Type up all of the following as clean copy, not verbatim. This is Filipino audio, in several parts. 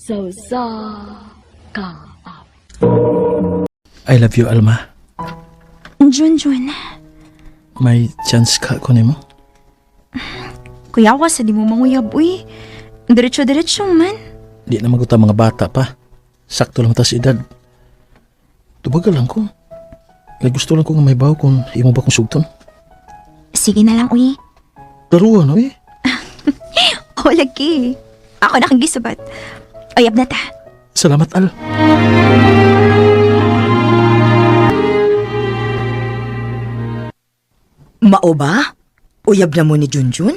So sa ka. I love you, Alma. Junjun, May chance ka ko nimo? kuya ko sa di mo manguyab, uy. Diretso-diretso man. Di na maguta mga bata pa. Sakto lang ta sa edad. Tubagal lang ko. Kaya gusto lang ko nga may baw kung imo ba kong sugton. Sige na lang, uy. Daruan, oy. O, lagi. Ako na kang gisubat. Uyab na ta. Salamat, Al. Mao ba? Uyab na mo ni Junjun?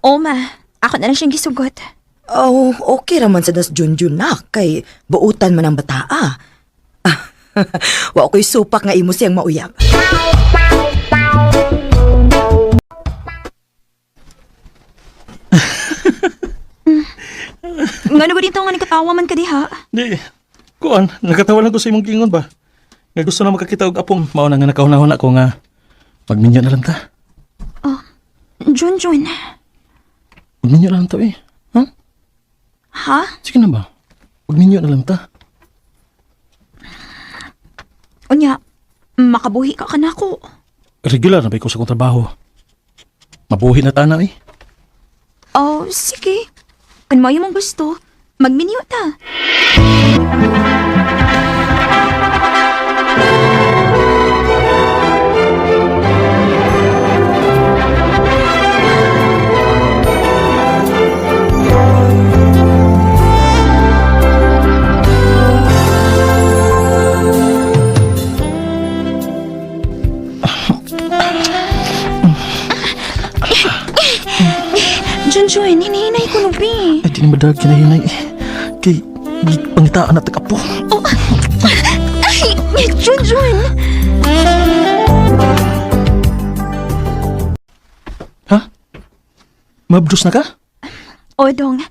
O, ma. Ako na lang siyang gisugot. Oh, okay raman sa das Junjun na. Kay buutan man ang bataa. Wa ko'y supak nga imo siyang mauyab. Nga na ba dito nga nagkatawa man ka diha? Di. Kuan, nagkatawa lang ko sa imong gingon ba? Nga gusto na makakita og apong mao na nga nakahunahon ako nga magminyo na lang ta. Junjun. Magminyo na lang ta, eh. Ha? Ha? Sige na ba? Magminyo na lang ta. Unya, makabuhi ka na ko. Regular na ba ko sa kong trabaho? Mabuhi na tana, eh. Oh, sige. Kung mayo mong gusto, magminyo ta. Junjun, hinihinay ko nubi. Ay, di na madag kinahinay, eh. Kay, pangitaan na tagapo. Ay, Junjun. Ha? Mabdos na ka? O, dong.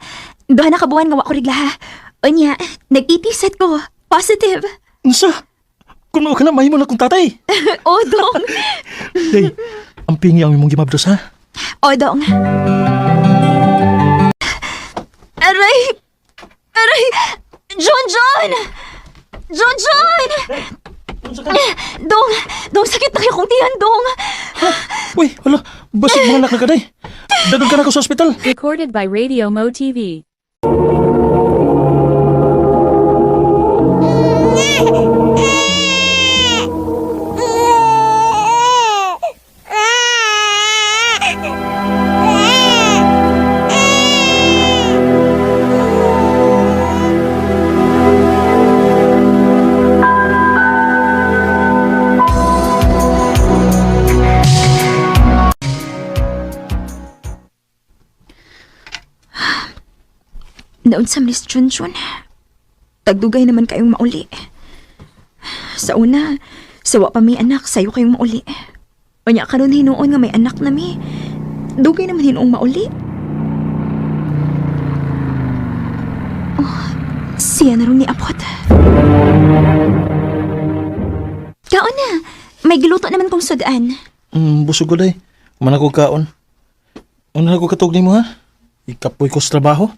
Doon na kabuhan nga wako rigla ha. Unya, nag-itisat ko. Positive. Unsa? Kuno ka na, mahimo na kong tatay. O, dong. Day, ang pingi ang imong gimabdos, ha? O, dong. Aray! Aray! Junjun! Junjun! Dong, sakit na kayong tiyan, dong. Uy, wala, basig mga anak na ka, day. Dagan ka na ko sa ospital. Recorded by Radio Mo TV. Naon sa Miss Junjun. Tagdugay naman kayong mauli. Sa una, sawa pa may anak, sayo kayong mauli. Unya karon hinuon nga may anak na mi. Dugay naman hinuong mauli. Oh, siya na rin ni Apot. Kaon na, may giluto naman kong sudaan. Busog ko, day. Kumanan ko kaon. Ano na ko katog ni mo, ha? Ikapoy ko sa trabaho.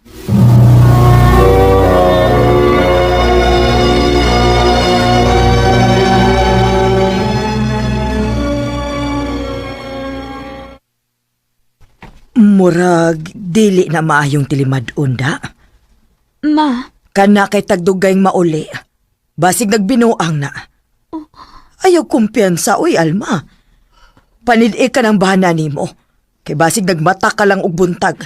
Murag, dili na maayong tilimad da. Ma, Kana kay tagdugayng mauli. Basig nagbinuang na. Ayaw kumpiyansa, uy, Alma. Panidi ka ng bahana nimo. Kay basig nagmata ka lang og buntag.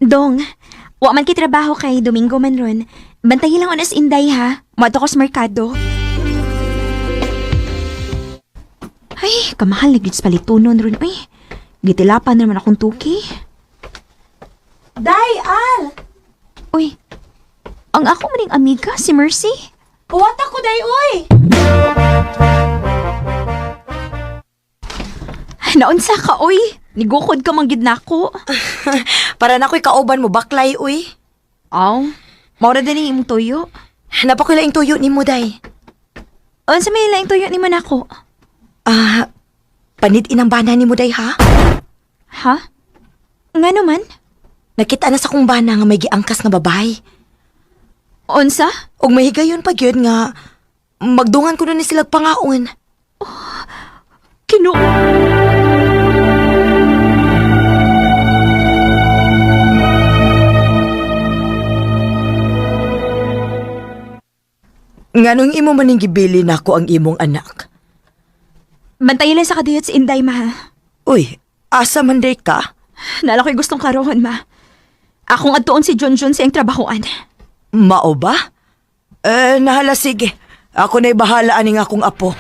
Dong, wa man kitrabaho kay Domingo man ron. Bantayi lang onas inday ha. Mato ko sa merkado. Ay, kamahal na gits palitunon ron. Uy, gitilapan naman akong tuki. Day, Al! Uy, ang ako maning amiga, si Mercy. Kuwat ako, Day, uy! Naunsa ka, uy. Nigukod ka manggid nako. Para na ko'y kauban mo, baklay, uy. Aw, maura din yung imong tuyo. Napakulaing tuyo ni mo, day. Unsa may laing tuyo ni man ako? Panid inang bana ni mo day ha? Ha? Nga naman? Nakita na sa kong bana nga may giangkas nga babae. Unsa? Og mahigayon pa gyud nga magdungan ko na ni sila pangaon. Kinu... Nganong imo maning gibili nako ang imong anak? Bantayin lang sa kadiyot si Inday, ma. Uy, asa man day ka? Nala ko'y gustong karoon, ma. Akong adtuon si Junjun siyang trabahoan. Mao ba? Nahala sige. Ako na'y bahala aning akong apo.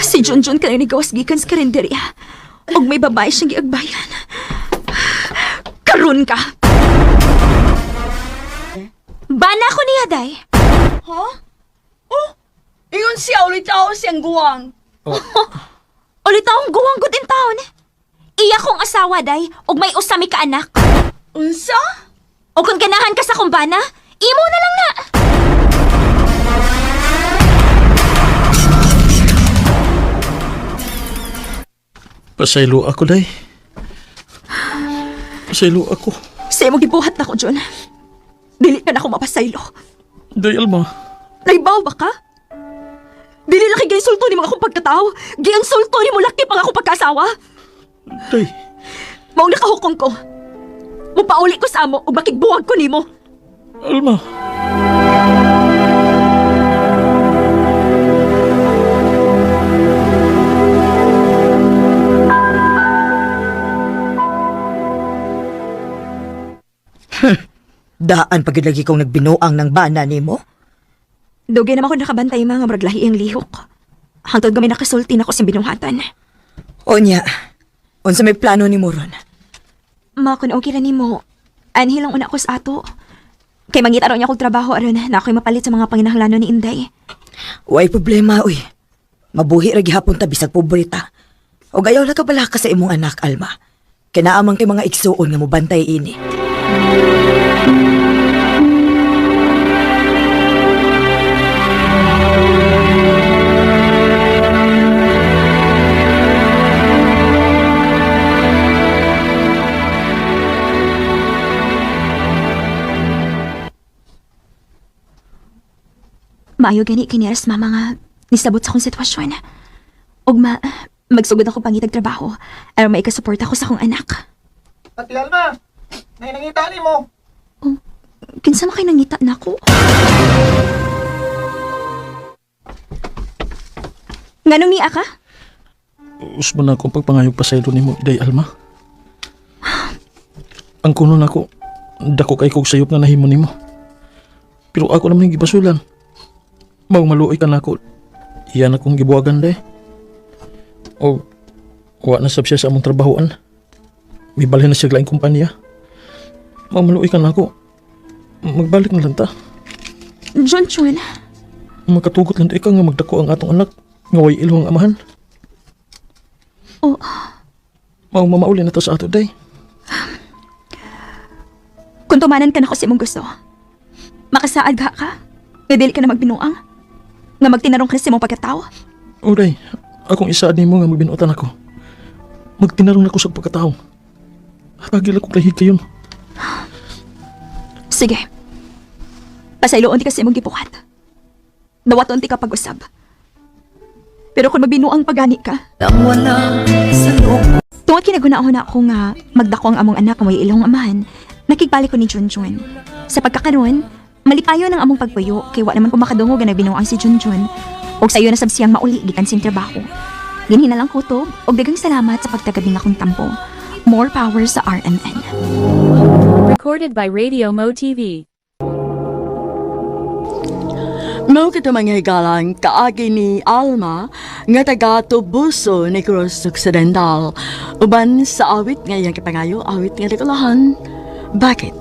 Si Junjun ka ni gawas gikan sa karinderya. Og may babae siyang giagbayan. Karun ka! Bana ko niya, day. Ha? Oh, iyon siya ulit ako siyang guwang. Ulit akong guwang good in town. Iya kong asawa, day. Og may usami ka anak. Unsa? O kung ganahan ka sa kumbana, imo na lang na. Pasaylo ako, day. Pasaylo ako. Sa imo gibuhat na ko, John. Dili ka na ako mapasaylo. Day, Alma. Naibaw ba ka? Dili laki gi-insulto ni mga akong pagkatao. Gi-insulto ni mo laki pang akong pagkasawa. Day. Maong nakahukom ko. Mupauli ko sa amo o makigbuwag ko nimo. Alma. Daan pagid lagi kong nagbinuang ng bana nimo. Dugay naman ako nakabantay mga maraglahi ang lihok. Hangtod kami nakasulti na ko sa binuhatan. Onya, unsa may plano nimo ron? Ma, kung okay na nimo, anhilang una ko sa ato. Kay mangita ron niya akong trabaho aron na ako'y mapalit sa mga panginahanglanon ni Inday. Way problema, uy. Mabuhi ra gihapon ta bisag pobreta. O gayaw la ka bala ka sa imong anak, Alma. Kinaamang kay mga igsuon nga mobantay ini. Maayo gani kiniras mama nga nisabot sa akong sitwasyon. Og magsugod ako pangitag trabaho aron maikasupport ako sa akong anak. Ate Alma, may nangita ni mo. Kinsa man kay nangita nako? Nganong niya ka? Usbo na akong pagpangayog pasaylo ni mo, Day, Alma. Ang kuno na ko, dako kay kog sayop na nahimo nimo. Pero ako naman yung gibasulan. Mau maluoy ka na ako. Iyan akong gibuwagan, Day. O, wa na sab siya sa among trabahoan. May balhin na siya laing kumpanya. Mau maluoy ka na ako. Magbalik na lang ta. John Chuen, Makatugot lang ikaw nga magdako ang atong anak. Nga way ilong amahan. oh, Mau mamauli na ta sa ato, Day. kung tumanan ka na ko sa imong gusto, makasaad ka? Nga dili ka na magbinuang? Nga magtinarong ka na sa imong pagkatao? O, Day. Akong isaad ni mo nga magbinuotan ako. Magtinarong ako sa pagkatao. Hagil ako lahig kayon. Sige. Pasayloon ti ka sa imong gibuhat. Nawaton ti ka pag-usab. Pero kung magbinuang pagani ka, tungod kinagunahon na ako nga magdako ang among anak nga may ilong amahan, nakigbalik ko ni Junjun. Sa pagkakaroon, malipayo ng among pagpuyo kay wa naman ko makadungog nga nagbinuang si Junjun. Og sayo na sab siyang mauli gikan sing trabaho. Ginhina lang kutob og daghang salamat sa pagtagabing akong tampo. More power sa RMN. Recorded by Radio Mo TV. Mao kita mga higalan kaagi ni Alma nga taga Tubuso, Negros Occidental. Uban sa awit nga iyang kipangayo, awit nga regulahan. Bakit?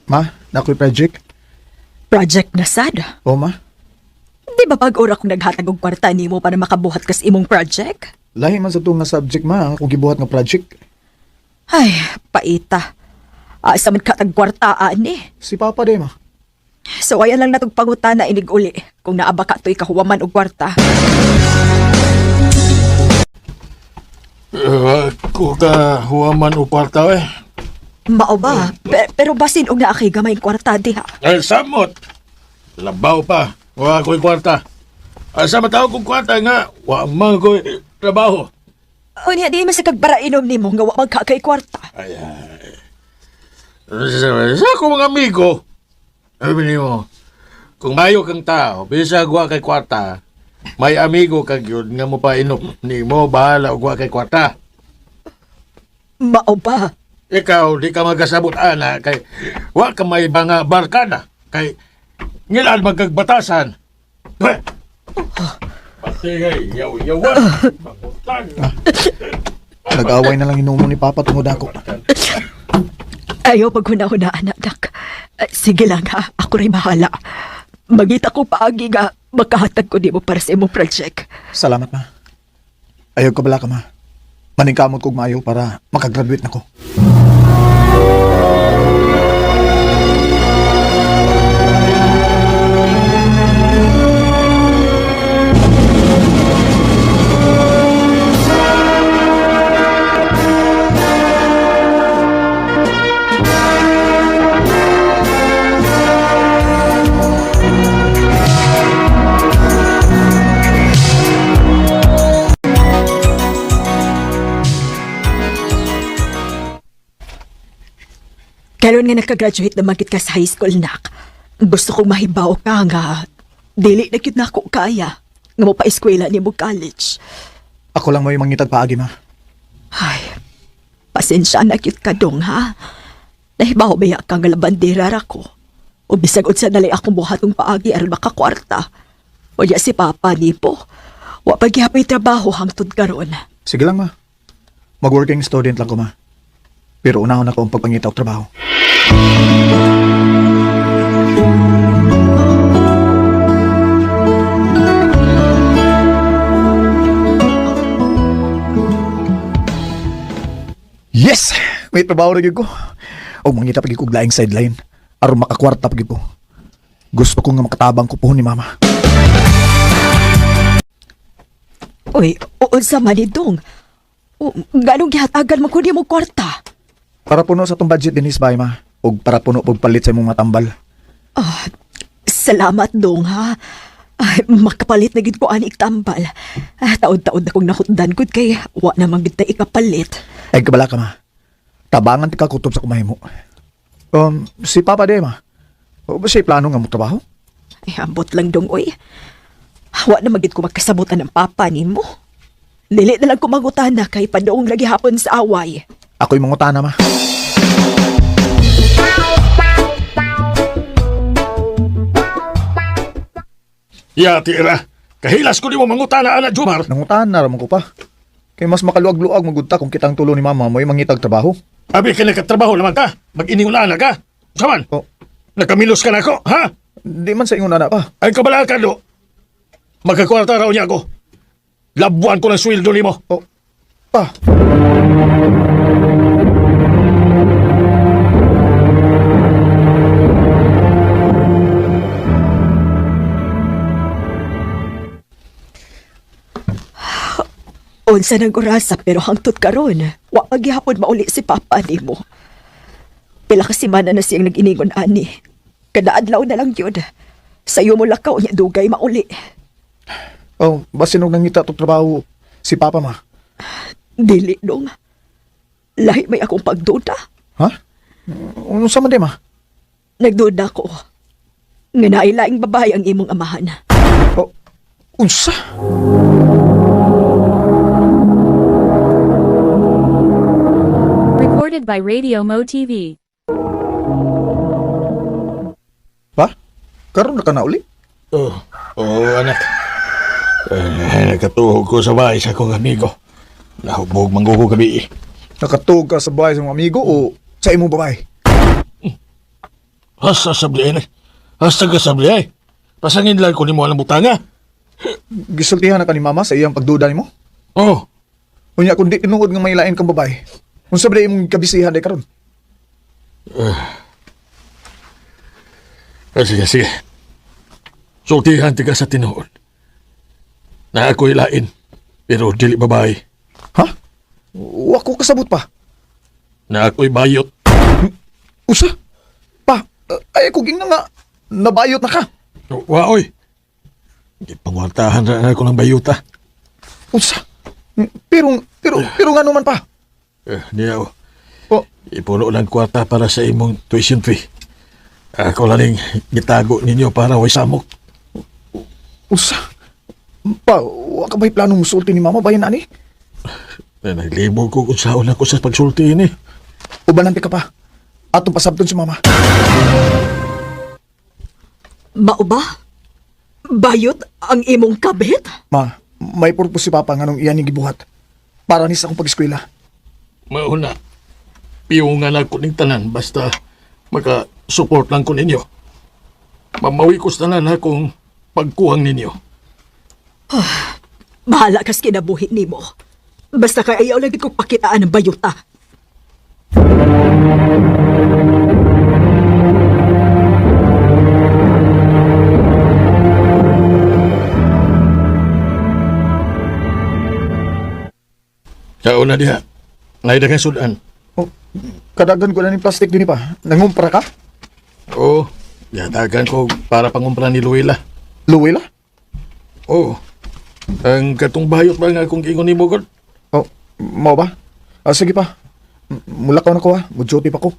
Ma, nako'y project. Project na sad. O ma, Di ba pag-ura kong naghatag og kwarta nimo para makabuhat kas imong project? lahi man sa itong nga subject ma, kung gibuhat nga project. Ay, paita. Asa man katag kwartaan ni. Si Papa de ma. So ayan lang natong pangutana inig uli kung naaba ka to'y kahuwaman og kwarta. Ako ka huwaman o kwarta eh. Mao ba? Pero basin og naa kay gamay kwarta diha. Ay, samot. Labaw pa. Wa ko'y kwarta. Asa matawag kong kwarta nga, wa man ko'y trabaho. Unya di man sa kagbara inom nimo nga wa magkakay kwarta. Sa akong mga amigo, sabi mo, kung mayo kang tao, bisag wa kay kwarta, may amigo kag yun nga mo pa inom ni mo, bahala og wa kay kwarta. Mao ba? Ikaw, di ka magasabot ana, kay wa ka may mga barkada, kay ngilan magkagbatasan. Pati kay yaw-yawan. Nag-away na lang inumo ni Papa tungod ako. Ayaw paghuna-huna, anak. Sige lang ha, ako rin bahala. Magita ko paagi nga, makahatag ko di mo para sa imong project. Salamat ma. Ayaw ka bala ka ma. Maningkamot kog maayo para makagraduate na ko. Karon nga nakagraduate na magit ka sa high school, nak. Gusto kong mahibaw ka nga. Dili na kyut na ako kaya. Nga mo pa eskwela ni mo college. Ako lang mo yung mangitag paagi ma. Ay, pasensya na kyut ka dong, ha? Nahibaw ba ka nga labandera ko? O bisag sa nalay akong buhatong paagi aron makakwarta. O ya si Papa ni po. Wa paghihapay trabaho hangtod karon. Sige lang ma. Mag-working student lang ko ma. Pero unahon ako ang pagpangita og trabaho. Yes! May trabaho na gyud ko. O mangita pag kog laing sideline. Aron makakwarta pag ko. Gusto ko nga makatabang ko po ni Mama. Uy, unsa man ni dong? Ganong gihatagan mo kundi mo kwarta? Para puno sa tong budget din isbay ma. O para puno pag palit sa imong matambal. Salamat dong, ha? Ay, makapalit na gid ko anik tambal. Taon-taon na kong nahutdan gud kay wa na magid ta ikapalit. Ay kabala ka ma. Tabangan ti ka kutob sa kumay mo. Si Papa de ma. O ba siya plano nga mo trabaho? Ay, ambot lang dong, uy. Wa na magid ko magkasabutan ng papa nimo. Dili na lang ko mangutana kay padoong lagi hapon sa away. Ako'y mangutana ma. Ya, tira. Kahilas ko di mo mangutana, anak Jumar. Nangutana raman ko pa. Kay mas makaluag-luag magudta kung kitang tulo ni Mama mo yung mangitag trabaho. Abi ka nagkatrabaho naman ka. Mag-iningulaan na ka. Saman, O, nakamilos ka na ako, ha? di man sa ingon na pa. Ay kabala ka, do. Magkakwarta raw niya ako. Labuan ko ng sweldo ni mo. O, pa. Unsa nang orasa pero hangtod karon, wa paghihapon mauli si papa nimo. Pila ka semana na siyang nag-iningon ani. Kada adlaw na lang yun. Sayo mo lakaw niya dugay mauli. O, basin og nangita to trabaho si Papa ma. Dili dong. Lahi may akong pagduda. Ha? Unong sa man di ma? Nagduda ko. Nga nailaing babae ang imong amahan. O, unsa? Recorded by Radio Mo TV. Pa? Karon na ka na uli? Anak. Nakatuhog ko sa bahay sa akong amigo. Nahubog manggugo gabi. Nakatug ka sa bahay sa mga amigo o sa imong babae? Hasta sablihin eh. Hasta ka sablihin. Pasangin lang ko ni mo alang butanga. Gisultihan na ka ni mama sa iyang pagduda nimo. Oh, Unya kung di tinuod nga may lain kang babae. Kung sabi imong kabisihan day karon. sige. Sultihan ti ka sa tinuod. Na ako'y lain, pero dili babae. Ha? Wa ko kasabot pa. Na ako'y bayot. Usa? Pa, ay ko ging na nga. Nabayot na ka. Waoy. Gipangwartahan na ako ng bayuta. Usa? Pero nga naman pa. Niyaw. Oh, Ipuno lang kwarta para sa imong tuition fee. Ako lang gitago ninyo para way samok. usa? Pa, wa ka ba'y planong musulti ni mama bayan ani? Naglibog ko kung saan ako sa pagsulti ini. Ubanante ka pa. Atong pasabton si mama. Mao ba? Bayot ang imong kabit? Ma, may purpose si papa nga nung iyan ni gibuhat. Para ni sa akong pag-eskwela. Mauna, piyungan ako ng tanan basta maka-support lang ko ninyo. Mamawi ko sa tanan akong pagkuhang ninyo. Bahala kas kinabuhi nimo. Basta kay ayaw lagi kong pakitaan ng bayuta. Kauna diha, ngay dagang sudan. Oh, kadagan ko na ni plastic din pa. Nangumpra ka? Oo, yatagan ko para pangumpra ni Luila. Luwela? Oo, ang katong bayot ba nga akong ingon ni Mogod? Oh, mau ba? Sige pa. Mula ka na ko ha. Mag-duty pa ko.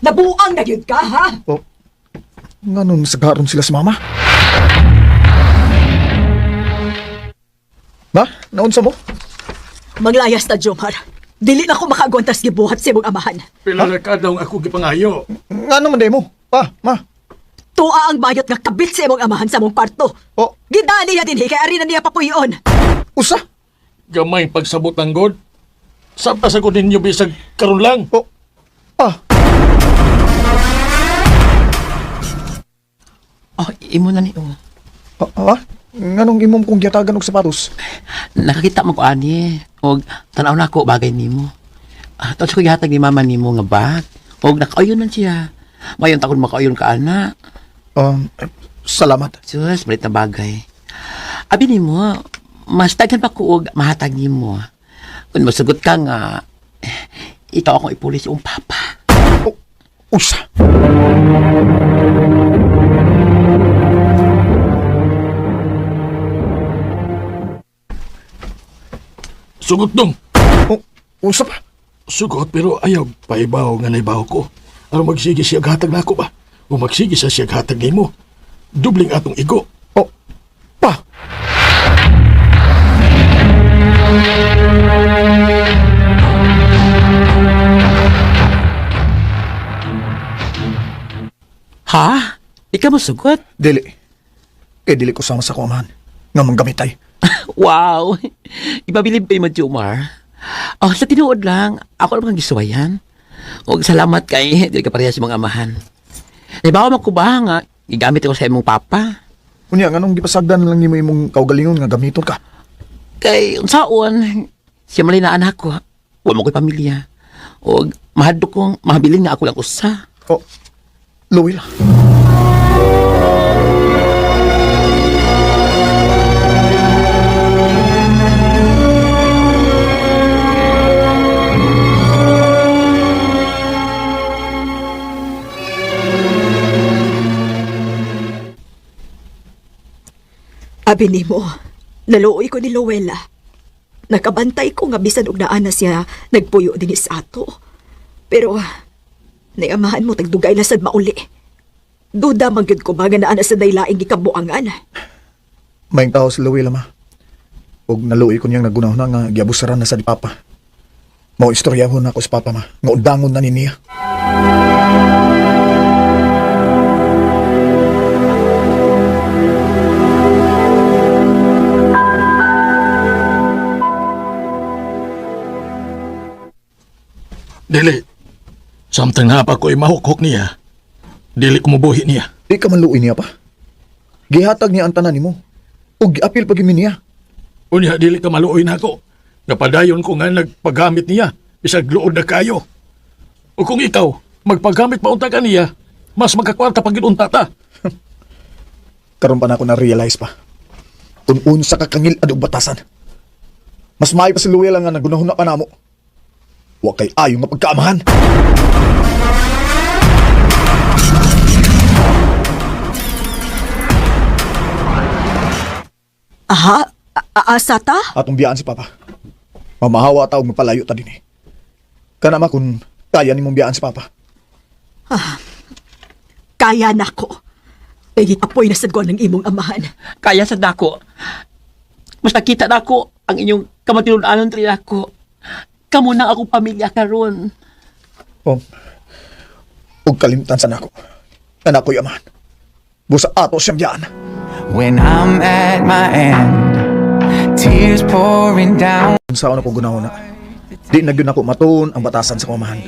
Nabuang na yun ka, ha? Oh, nga nun sagaron sila sa mama. Ba? Naunsa mo? Maglayas na, Jomar. Dili na ko makagwantas gibuhat sa imong amahan. Pila na ka daw ako gipangayo. Nga naman day mo. Pa, ma. Tua ang bayot nga kabit sa imong amahan sa mong parto. Oh, Gidali niya din, kay ari na niya papuyon. usa? Gamay pagsabot ng God. Sabta sa ko ninyo bisag karon lang. Oh, pa. Oh, imo na ni. Ha? Nga nung imom kong giyatagan og sapatos. Nakakita mo ko ani. Og tanaw na ako bagay nimo. Tapos ko gihatag ni mama nimo nga bag. Og nakauyon siya. Mayon takon makauyon ka ana. Salamat. Sus, balit na bagay. Abi nimo, mas daghan pa ko og mahatag nimo. Kung masugot ka nga, ikaw akong ipulis yung papa. Oh, usa? Sugot dong. Oh, usa pa? Sugot pero ayaw paibaw nga naibaw ko. Aron magsige siya hatag na ako ba? O magsige siya hatag ni mo. Dubling atong igo. Oh, pa. Ha? Ikaw mo sugot? Dili. Dili ko sama sa kumahan. Nga mong gamitay. Wow! Ipabilib pa yung Jomar. Oh, sa tinuod lang, ako naman ang gisuwayan. Og salamat kay dili ka pareha sa mga amahan. Naibawa man ko ba nga, igamit ako sa imong papa. Unya, nga nung gipasagdan lang nimo imong kaugalingon nga gamiton ka. Kay, unsaon, siya malay na anak ko. Huwag mo ko'y pamilya. Og mahadlo kong mahabilin nga ako lang usa. Oh, Luwila. Abi nimo, naluoy ko ni Luwela. Nakabantay ko nga bisan og naa na siya nagpuyo din sa ato. Pero, naiamahan mo tagdugay na sad mauli. Duda man gyud ko ba nga naa na sa daylaing gikabuangan. Maing tao si Luwila, ma. Og naluoy ko niyang nagunaw na nga giabusaran na sa di papa. Mao istoryahon na ako sa papa, ma. Nga udangon na ni niya. Dili. Samtang na pa ko mahukhok niya. Dili ko mubuhi niya. Di ka man luoy niya pa. Gihatag niya ang tanan nimo. Ug giapil pa gyud niya. Unya, dili ka maluoy na ako. Napadayon ko nga nagpagamit niya. Bisag luod na kayo. O kung ikaw, magpagamit pa unta ka niya, mas magkakwarta pag unta ta. Karon pa na ako na-realize pa. Kung sa kakangil adog batasan. Mas maayo pa si Louie lang nga nagunahuna pa namo. Wa kay ayo nga pagkaamahan. Aha? Asa ta? Atong biyaan si Papa. Mamahawa ta og mapalayo ta dinhi. Kana ma kung kaya nimong biyaan si Papa. Kaya nako. Pagit apoy na sadgon ng imong amahan. Kaya sa dako. Mas nakita na ako ang inyong kamatinunanon tri ako. Kamo na akong pamilya karon. Oh. Ug kalimtan sa nako. Anak ko yaman. Busa ato siyang biyaan. When I'm at my end, tears pouring down. Sa una ko gunahuna. Di na gyud nako matuon ang batasan sa kumahan.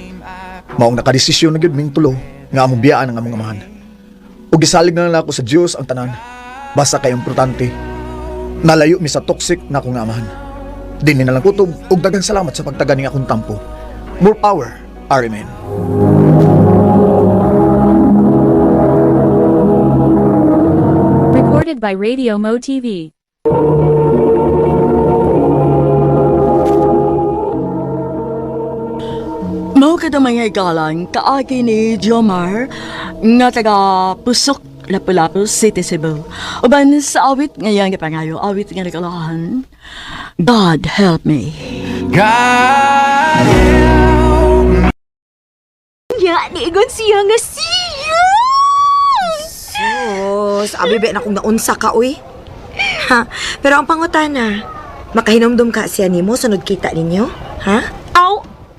Maong nakadesisyon na gyud ming tulo nga among biyaan ang among amahan. Ug gisalig na lang ako sa Dios ang tanan. Basta kay importante. Nalayo mi sa toxic na akong amahan. Dinhi na lang kutob ug daghang salamat sa pagtaga ning akong tampo. More power, Amen. Recorded by Radio Mo TV. Mao kada mga igalang kaagi ni Jomar nga taga Pusok, Lapu-Lapu City, Cebu. Uban sa awit ngayon gipangayo, awit nga nagalahan. God help me. God Ya, niigon siya nga siya! Sus, abi ba na kung naunsa ka, uy? Ha? Pero ang pangutana, makahinomdom ka siya nimo sunod kita ninyo? Ha? Aw,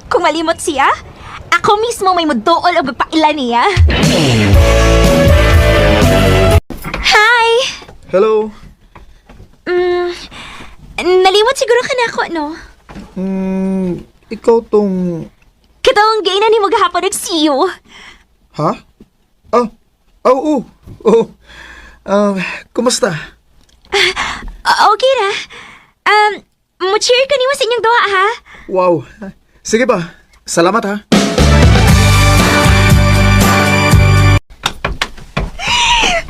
kung malimot siya, ako mismo may mudool o magpaila niya. Hi! Hello. Nalimot siguro ka na ako, no? Ikaw tong... Katawang gay na ni maghapon nagsiyo. Ha? Oh. Kumusta? Okay na. Mo-cheer ka niyo sa inyong doha, ha? Wow. Sige ba? Salamat ha.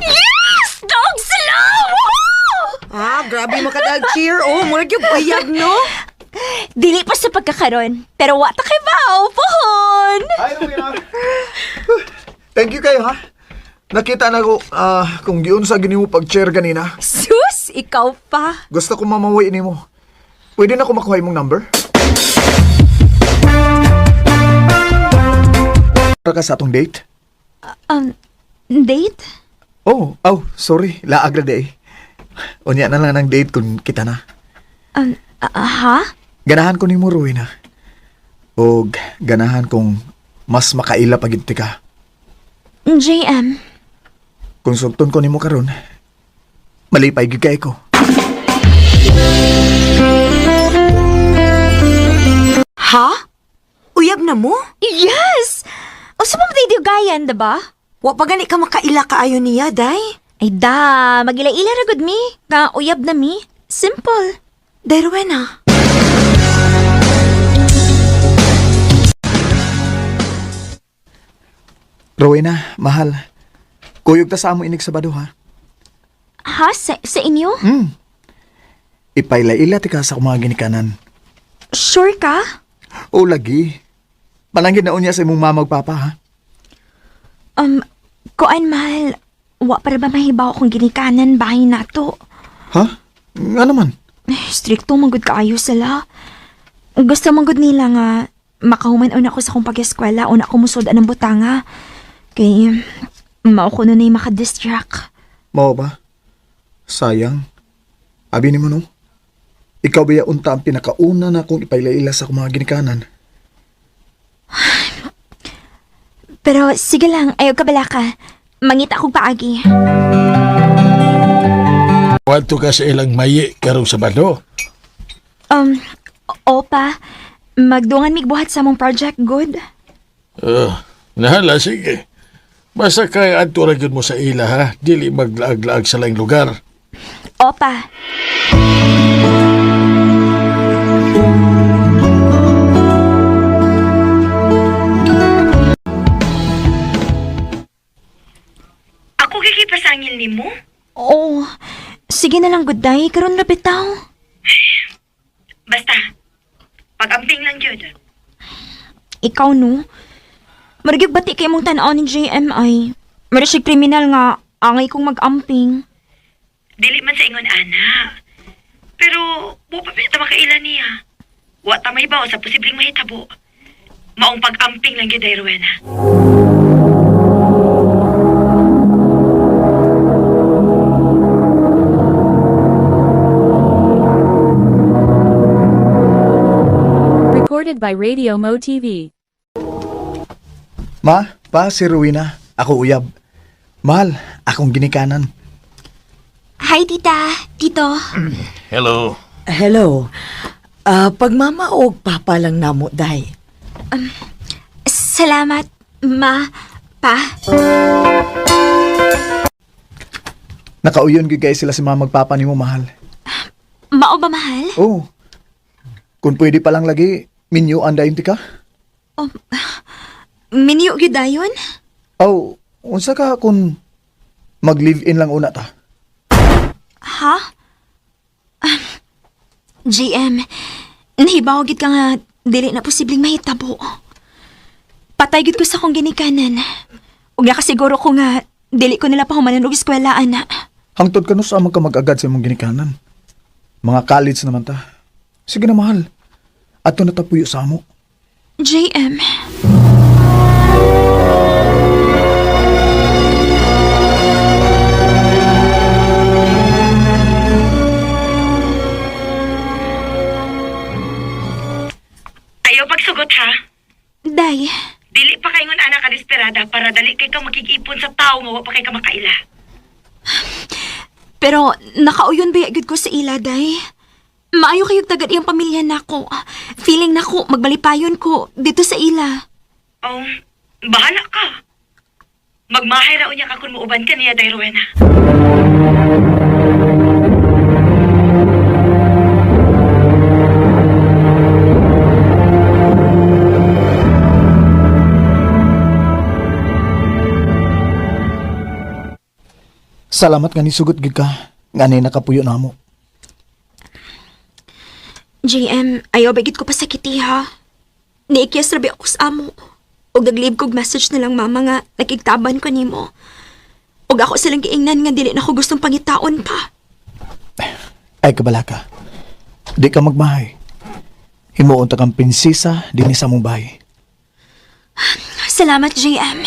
Yes! Dog slam! Ah, grabe mo cheer. Oh, murag yung uyab, no? Dili pa sa pagkakaroon, pero wata kay bao, pohon! Ay, thank you kayo ha. Nakita na ko kung giun sa gini mo pag-chair ganina. Sus, ikaw pa. Gusto ko mamawi ni mo. Pwede na ko makuha mong number? Para ka sa atong date? Date? Sorry. Laag na day. Unya na lang ng date kung kita na. Ha? Ganahan ko ni mo, Rowena. O ganahan kong mas makaila pagid ka. JM. Konsulton ko ni mo karon. Malipay gid kay ko. Ha? Uyab na mo? Yes! O sa mga gayan, diba? Wa pa gani ka makaila kaayo niya, day? Ay da, magila-ila ragod mi. Ka uyab na mi. Simple. Day, Rowena. Rowena, mahal. Kuyog ta sa amo inig Sabado ha. Ha? Sa inyo? Ipaylaila ti ka sa mga ginikanan. Sure ka? O lagi. Palangin na unya sa imong mama ug papa ha. Kuan mahal. Wa para ba mahibaw kung ginikanan bahay nato? Ha? Nga naman. Stricto manggod kaayo sila. Gusto manggod nila nga makahuman una ko sa kong pag-eskwela una ko musod ng butanga. Kay mao ko na makadistract. Mao ba? Sayang. Abi ni mo no? Ikaw ba ya unta ang pinakauna na kong ipailaila sa akong mga ginikanan? Pero sige lang, ayaw ka bala ka. Mangita akong paagi. Wadto ka sa ilang mayi karong Sabado. Opa, Magdungan migbuhat sa mong project, good? Nahala, sige. Basta kay adto ra gyud mo sa ila ha, dili maglaag-laag sa laing lugar. Opa. Ako kikipasangil ni mo? Oh, sige na lang, good day. Karon na bitaw. Basta, pag-amping lang yun. Ikaw, no? Marigig bati kay mong tanaw ni JMI. Marasig kriminal nga, angay kong mag-amping. Dili man sa ingon, ana. Pero, wa pa pinita makailan niya. Wa ta may bawa sa posibleng mahitabo. Maong pag-amping lang yun, Rowena. Recorded by Radio Mo TV. Ma, pa, si Rowena. Ako uyab. Mahal, akong ginikanan. Hi, tita. Tito. Hello. Hello. Pagmama o papa lang namo, day. Salamat, ma, pa. Nakauyon gyud kay sila si mama magpapa nimo, mahal. Mao ba, mahal? Oh. Kung pwede pa lang lagi, minyo andayon ti ka? Minyo gyud dayon? Oh, unsa ka kung mag-live-in lang una ta? Ha? GM, nahibaw gid ka nga dili na posibleng mahitabo. Patay gid ko sa kong ginikanan. Ug nakasiguro ko nga dili ko nila pahumanan og eskwela, ana. Hangtod ka no sa ka mag-agad sa imong ginikanan. Mga college naman ta. Sige na, mahal. Ato na tapuyo sa amo. JM. Ayaw pagsugot, ha? Day, Dili pa kaingon anak ka desperada para dali kay ka makikipon sa tao nga wa pa kay ka makaila. pero nakauyon ba yagid ko sa ila, day? Maayo kayong tagad iyang pamilya nako. Feeling nako magbalipayon ko dito sa ila. Oh, bahala ka. Magmahay raw niya ka kung muuban ka niya, Day Rowena. Salamat nga ni sugot gid ka. Nga ni nakapuyo namo. JM, ayaw bagit ko pasakiti, ha? Niikyas rabi ako sa amo. Og naglib kog message na lang mama nga nakigtaban ko nimo. Og ako silang giingnan nga dili na ko gustong pangitaon pa. Ay, kabala ka. Di ka magmahay. Himuon ta kang prinsesa dinhi sa mong bahay. Salamat, JM.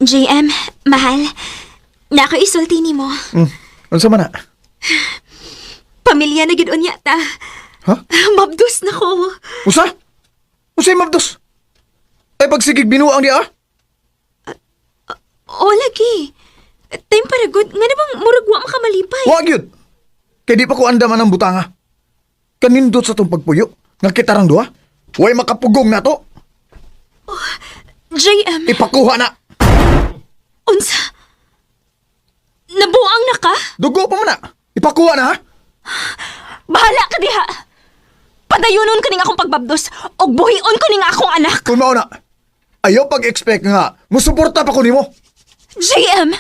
JM, mahal. Na ako isulti nimo. Unsa man na? Pamilya na gid unya ta. Ha? Mabdus na ko. Usa? Usay mabdos? Ay pagsigig binuang di ah? O lagi. Time para good. Nga na bang murag wa makamalipay. Wag yun! Kaya di pa ko andaman ng butanga. Kanindot sa tong pagpuyo. Nga kita rang duha. Way makapugong na to. JM, Ipakuha na. unsa? Nabuang na ka? Dugo pa man na. Ipakuha na ha. Bahala ka diha. Padayunon ko ning akong pagbabdos o buhion ko ning akong anak. Kung mao na. Ayaw pag-expect nga. Musuporta pa ko nimo. JM!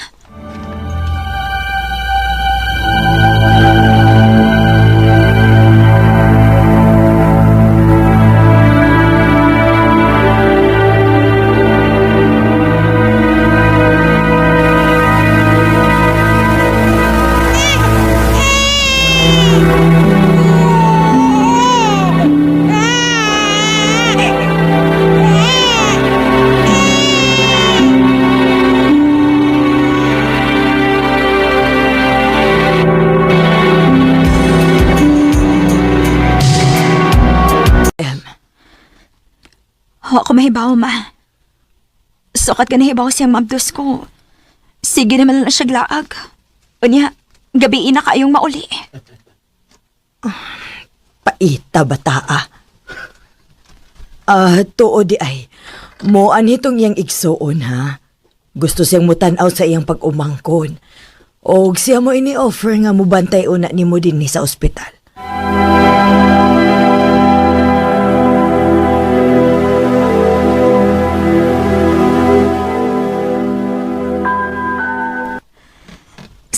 Wa ko mahibaw, ma. Sukat ka nahibaw siyang mabdos ko. Sige naman na siya glaag. Unya, gabiin na kayong mauli. Paita bataa. Tuo di ay. Moan itong iyang igsoon ha. Gusto siyang mutanaw sa iyang pag-umangkon. O siya mo ini-offer nga mo bantay una ni mo din ni sa ospital.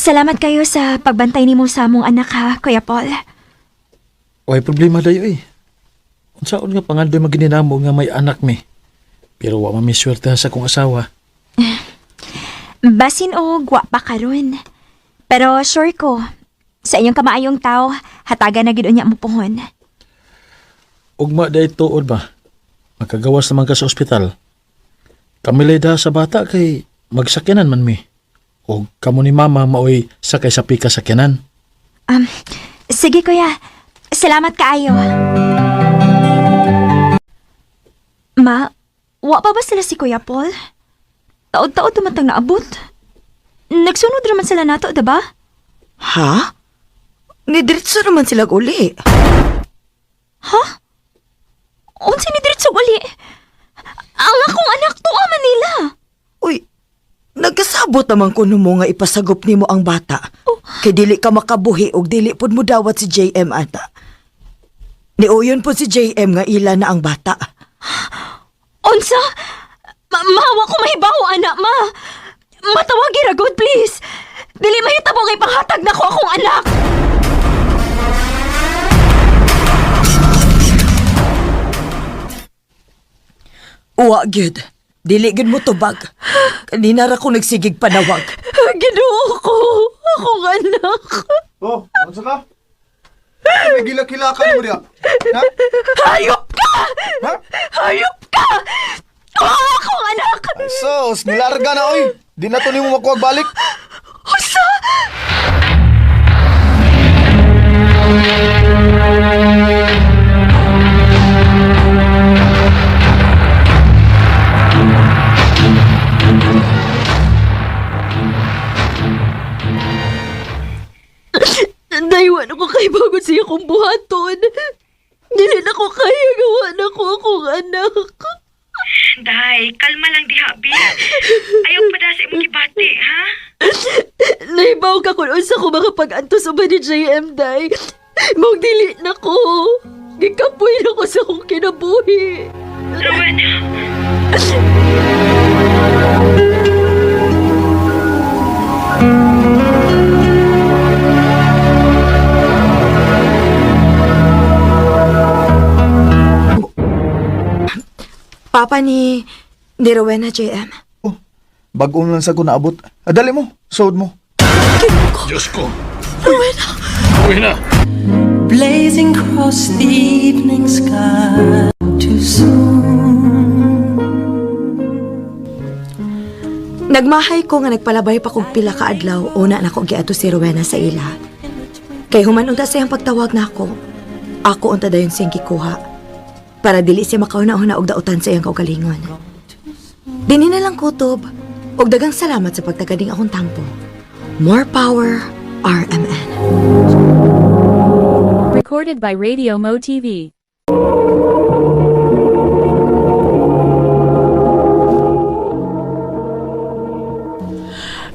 Salamat kayo sa pagbantay ni mo sa among anak ha, Kuya Paul. Way problema dayo eh. Unsaon nga pangandoy magininamo nga may anak mi. Pero wa man mi swerte sa akong asawa. Basin o gwapa ka ron. Pero sure ko, sa inyong kamaayong tao, hataga na gid unya mo pohon. Ugma day tuod ba? Makagawas naman ka sa ospital. Kamilay da sa bata kay magsakyanan man mi. O kamo ni mama maoy sakay sa pika sakyanan. Sige kuya, salamat kaayo. Ma, wa pa ba sila si Kuya Paul? Taod-taod tumatang naabot. Nagsunod naman sila nato, diba? Ha? Nidiretso naman sila uli. Ha? Unsa ni diretso uli? Ang akong anak to Manila. Uy, nagkasabot naman kuno mo nga ipasagop nimo ang bata. Kay dili ka makabuhi og dili pud mo dawat si JM ata. Niuyon po si JM nga ila na ang bata. Unsa? Mawa ko mahibaw, anak, ma. Matawagi ra, God, please. Dili mahitabo kay panghatag na ko akong anak. Uwa, gyud. Dili gyud mo tubag. Kanina ra ko nagsigig panawag. Ginoo ko. Akong anak. Oh, ano ka? May gila-kila ka mo diya. Ha? Hayop ka! Ha? Hayop ka! Akong anak! Sos, nilarga na oy. Di na to nimo makuha balik. Usa! Daywan ako kay bago siya kong buhaton. Dili na ko kaya gawa na ko akong anak. Day, kalma lang diha, Bi. Ayaw pa da sa imong gibati, ha? Naibaw ka kung unsa ko makapag-antos uban ni JM, day. Mong dili na ko. Gikapoy na ko sa akong kinabuhi. Rowena. Papa ni Rowena, JM. Oh, bag-on lang sa ko naabot. Dali mo, sood mo. Diyos ko. Rowena! Blazing across the evening sky too soon. Nagmahay ko nga nagpalabay pa kong pila ka adlaw una na ko giadto si Rowena sa ila. Kay human unta siyang pagtawag na ako unta dayon siyang gikuha. Para dili siya makauna-una og dautan sa iyang kaugalingon. Dini na lang kutob, og dagang salamat sa pagtagading akong tampo. More power, RMN. Recorded by Radio Mo TV.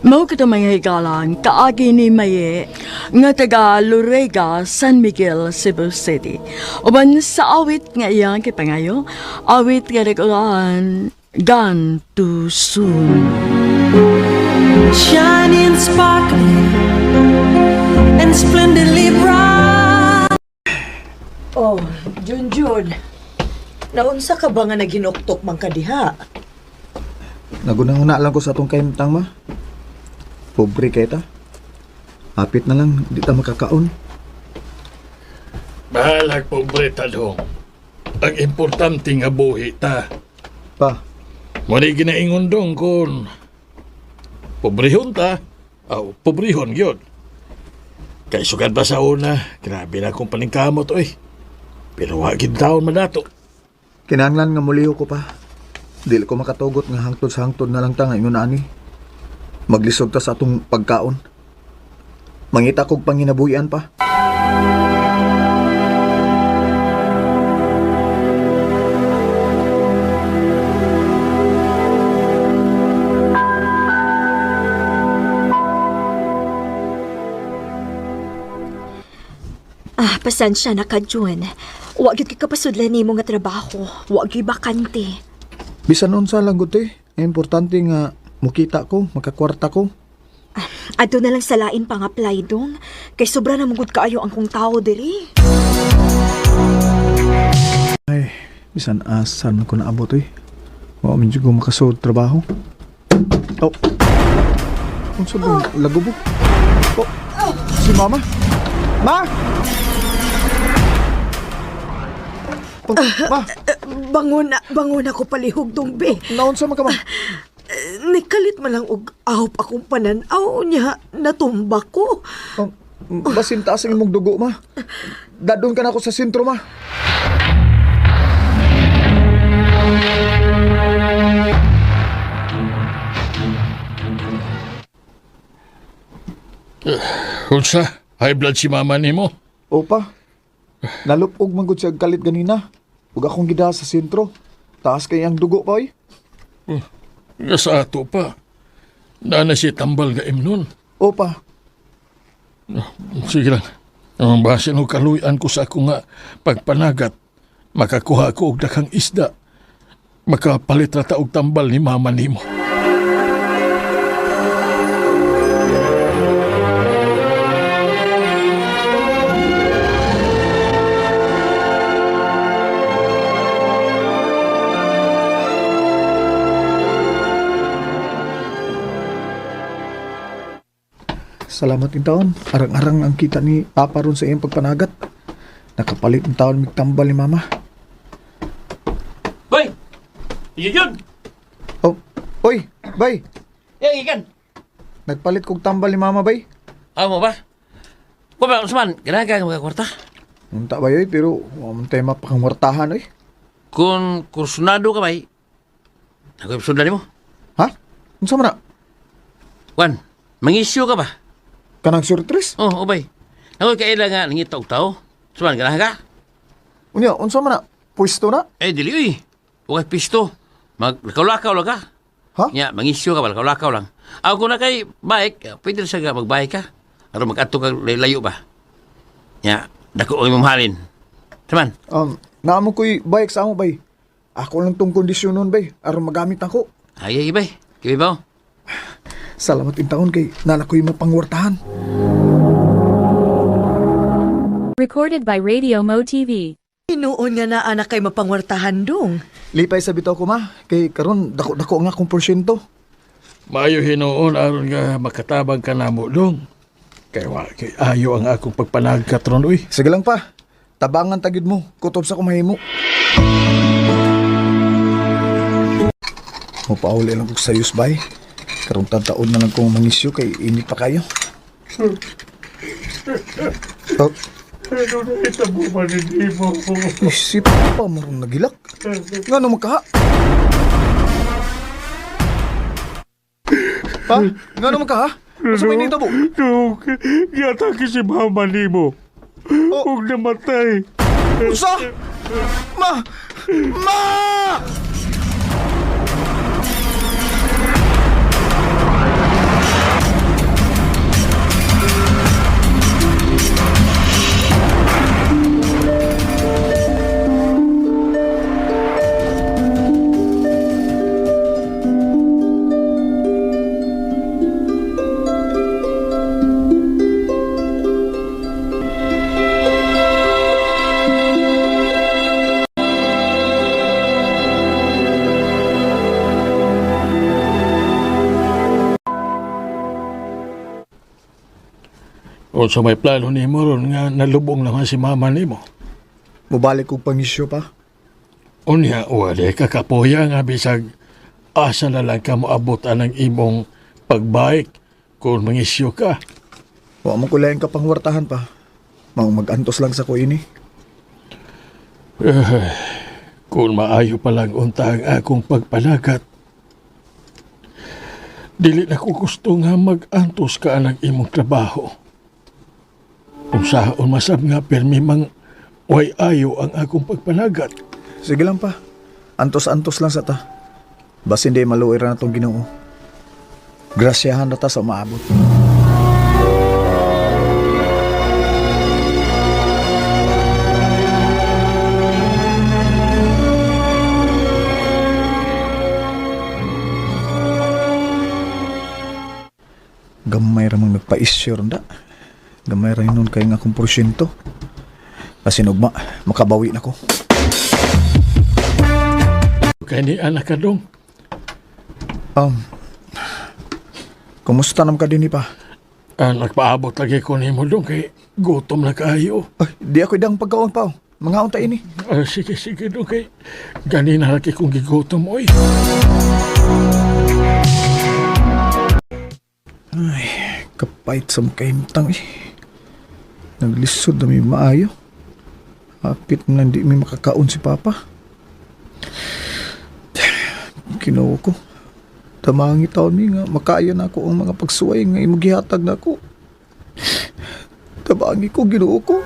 Mao kita mga higalan, kaagi ni Maye, nga taga Lorega, San Miguel, Cebu City. Uban sa awit nga iyang kipangayo, awit nga nagkulaan, Gone Too Soon. Shining, sparkling, and splendidly bright. Oh, Junjun. Naunsa ka ba nga naginuktok man kadiha? Nagunang-una lang ko sa atong kaimtang ma. Pobre kay ta. Apit na lang, di ta makakaon. Bahalag pobre ta dong. Ang importante nga buhi ta. Pa, Muli ginaingon dong kung pobrehon ta. Pobrehon yun. Kay sugad ba sa una, grabe na akong paningkamot oy. Pero wagin taon man nato. Kinahanglan nga muliho ko pa. Dili ko makatugot nga hangtod sa hangtod na lang ta nga ingon ani. Maglisod ta sa atong pagkaon. Mangita kog panginabuhian pa. Pasensya na ka, Jun. Wa gyud kay kapasudlan nimo nga trabaho. Wa gyud bakante. Bisan unsa lang gud importante nga mukita ko, makakwarta ko. Adto na lang sa lain pang apply dong. Kay sobra na mugod kaayo ang kong tao diri. Ay, bisan asan ko naabot Wa man jud ko makasud trabaho. Oh. Unsa ba lagubog? Oh, si mama. Ma! Oh, ma, Bangon ako palihog dong, be. naunsa man ka ma? Nikalit man lang og ahop akong pananaw niya, natumba ko. Oh, basin taas ang imong dugo ma. Dadon ka na ako sa sentro ma. Unsa? High blood si mama nimo? Opa, nalupog man gud siya kalit ganina. Ug akong gida sa sentro. Taas kay ang dugo pa Nga sa ato pa. Na si tambal ga imnon. Opa, Sige lang. Ang basin o kaluyan ko sa ako nga pagpanagat. Makakuha ko og daghang isda. Makapalit rata og tambal ni mama nimo. salamat in taon. Arang-arang ang kita ni Papa ron sa iyang pagpanagat. Nakapalit in taon magtambal ni Mama. Boy! Yun! Oh, oy, bay. Yang ikan! Nagpalit kog tambal ni Mama, bay. Mo ba? Kung ba, Usman, ganaga mga kwarta? Munta ba yoy, pero waman tayo mapakangwartahan, oy. Kung kursunado ka bay, ako episode mo. Ha? Unsa man na? Juan, mangisyo ka ba? Kanang surtris? Oh, bay. Ako kailan nga nangitaw tao. Usman, ganaga? Unya, unsa man na? Pwesto na? Dili uy. Huwag pisto. Maglakaw-lakaw lang ka. Ha? Nya, mangisyo ka ba? Lakaw-lakaw lang. Ako kung na kay bike, pwede siya ka magbike ka. Aron mag-ato ka layo ba? Nya, dako ang mamahalin. Saman? Naamo ko'y bike sa amo, bay. Ako lang tong kondisyon nun, bay. Aron magamit ako. Ay, bay. Kibi ba? Salamat in taon kay nana ko'y mapangwartahan. Recorded by Radio Mo TV. Inuon nga na anak kay mapangwartahan dong. Lipay sa bitaw ko, ma. Kay karon dako-dako nga kong porsyento. Maayo hinuon aron nga makatabang ka namo dong. Kay ayo ang akong pagpanagat ron uy. Sige lang pa. Tabangan tagid mo. Kutob sa kumahimo. Mapauli lang kong sayos, bay. Karong taon na lang kong mangisyo kay init pa kayo. Oh. Isip pa marong nagilak. Nga naman ka? Ha? Nga naman ka ha? Masa may nitabo? Giyatake si mama nimo. Huwag namatay. Usa! Ma! Ma! O sa may plano ni mo ron nga nalubong naman si mama ni mo. Mubalik kong pangisyo pa. Unya, wala kakapoya nga bisag asa na lang ka moabot ang imong pagbike kung mangisyo ka. Wa mo kulayan ka pangwartahan pa. Mag-antos lang sa ko ini. Kung maayo palang unta ang akong pagpanagat, dili na ko gusto nga mag-antos ka ang imong trabaho. Kung saan masab nga permi mang way ayo ang akong pagpanagat. Sige lang pa. Antos-antos lang sa ta. Bas hindi maluoy ra na itong Ginoo. Grasyahan na ta sa maabot. Gamay ra mang nagpa-issue ronda. Gamay ra yun kay nga akong porsyento. Kasi nugma, makabawi na ko. Kaya ni anak ka dong. Kumusta nam ka din pa? Nagpaabot lagi ko ni mo dong kay gutom na kaayo. Ay, di ako idang pagkaon pa. Mga unta ini. Sige, sige dong kay ganina lagi kong gigutom oy. Ay, kapait sa makaimtang eh. Naglisod na may maayo. Hapit na hindi may makakaon si Papa. Kinuha ko. Tamangi taon mi nga makaya na ako ang mga pagsuway nga imagihatag na ako. Tamangi ko, Ginoo ko.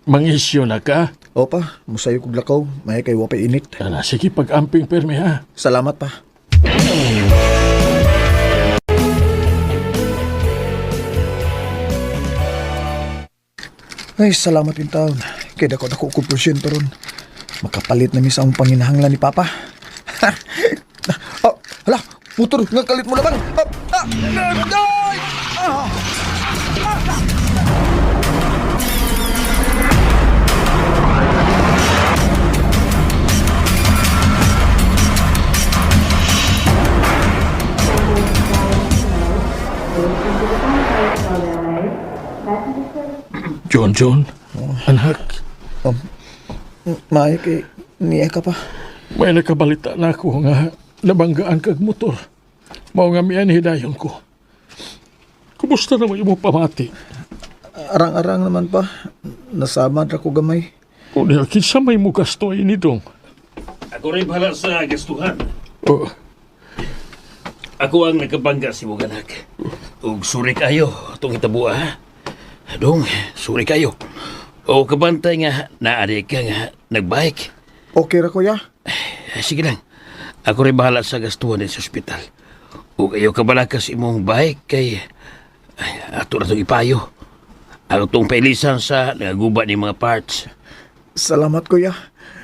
Mangisyo na ka. Opa, musayo kog lakaw. May kay wapay init. Sige pag-amping permi ha. Salamat pa. Ay, salamat yung taon. Kaya dako ko porsyento ron. Makapalit na mi sa akong panginahanglan ni Papa. Hala, putor, nga kalit mo naman. John, anak, May kay niya ka pa. may nakabalita na ako nga nabanggaan kag motor. Mao nga miyan hidayon ko. Kumusta naman yung pamati? Arang-arang naman pa. Nasamad ako gamay. Kung kinsa may mo gasto ini dong. Ako rin pala sa gastuhan. Oh, Ako ang nagkabangga si mong anak. Ug suri kayo, itong itabua ha. Dong, suri kayo. O kabantay nga, naari ka nga, nagbike. Okay ra kuya. Sige lang, ako rin bahala sa gastuhan din sa ospital. O kayo kabalakas imong bike kay, ato na itong ipayo. Ako itong pailisan sa nagaguba ni mga parts. Salamat kuya.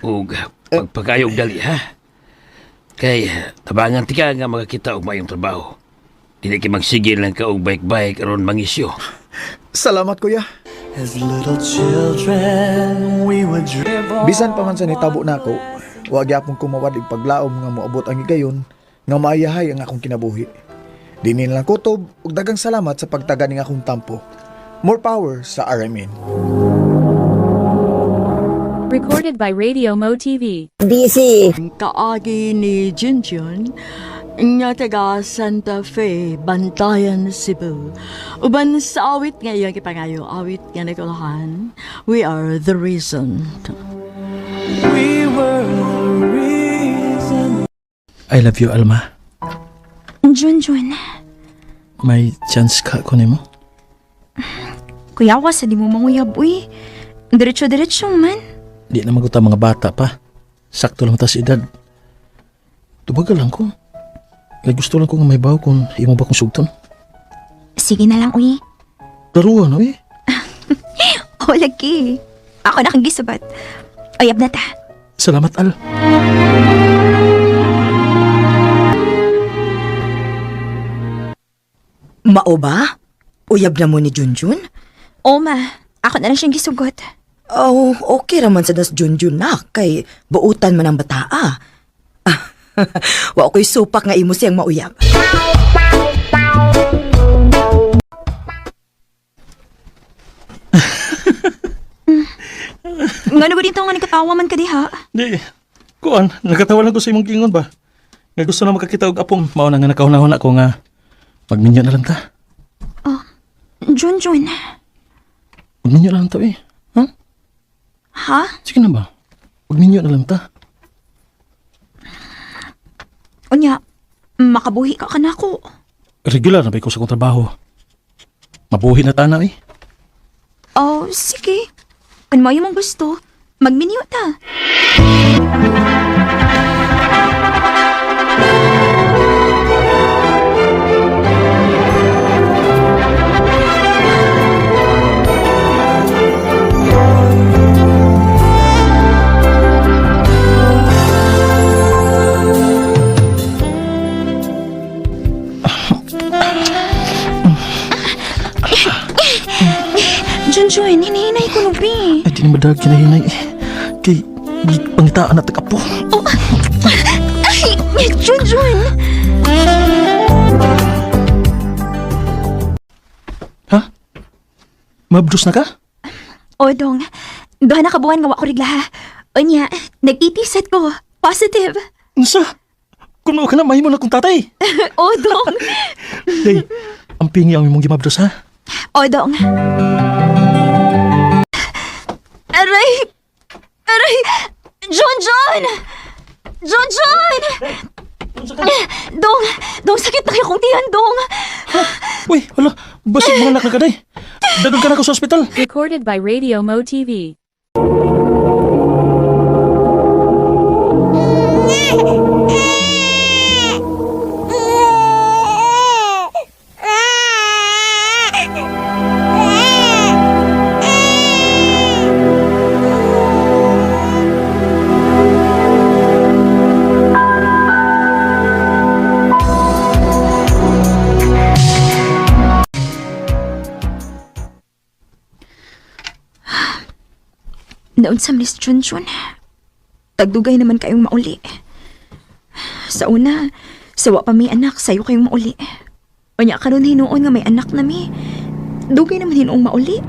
O pagpagayog dali ha. Kay, tabangan ti ka nga makakita og mayong trabaho. Dili kay magsigil lang ka og bike-bike aron mangisyo. Salamat kuya. As little children, we would drive on. Bisan pa man sa nitabo na ako, wag yapon kumawad ig paglaom nga moabot ang higayon nga maayahay ang akong kinabuhi. Dinin lang kutob ug dagang salamat sa pagtaga ning akong tampo. More power sa RMN. Recorded by Radio Mo TV. Kaagi ni Junjun nga taga Santa Fe, Bantayan, Cebu. Uban sa awit nga iyang ipangayo, awit nga nagulahan, we are the reason. We were the reason. I love you, Alma. Junjun, May chance ka ko nimo? kuya was, di mo manguyab, uy. Diretso-diretso man. Di na maguta mga bata pa. Sakto lang ta sa edad. Tubagal lang ko. Kaya gusto lang ko nga may baw kung imo ba kong sugton. Sige na lang, uy. Laruan, eh. O, lagi. Ako na kang gisubat. Uyab na ta. Salamat, Al. Mao ba? Uyab na mo ni Junjun? O, ma. Ako na lang siyang gisugot. Oh, okay raman sa das Junjun na. Kay buutan man ang bataa. Wa ko'y supak nga imo siyang mauyab. Nga na ba dito nga nagkatawa man ka diha? Di, Kuan, nagatawa lang ko sa imong gingon ba? Nga gusto na makakita og apong mao na nga nakahuna-huna ko nga magminyo na lang ta. Junjun. Magminyo na lang ta eh. Ha? Ha? Sige na ba? Magminyo na lang ta. Unya, makabuhi ka na ko. Regular na ba ko sa kong trabaho? Mabuhi na ta na eh. Oh, sige. Kung mo yung gusto, magminyo ta. Junjun, hinahinay ko nubi. Ay, di na madag kinahinay eh. Kay, pangitaan na tagapo. Ay, Junjun. Ha? Mabdos na ka? O, Dong. Duha na kabuhan nga wako rigla ha. Unya, nag-itisat ko. Positive. Unsa? Kuno ka na mahimo na kong tatay. O, Dong. Day, ang pingi ang imong gimabdos ha? O, Dong. Aray! Aray! Junjun! Junjun! Dong, sakit na kong tiyan, Dong. Uy, wala. Basig mga anak na ka, day. Dagan ka na ko sa ospital. Recorded by Radio Mo TV. Naon sa Miss Junjun. Tagdugay naman kayong mauli. Sa una, sawa pa may anak, sayo kayong mauli. Unya karon hinuon nga may anak na mi. Dugay naman hinuong mauli.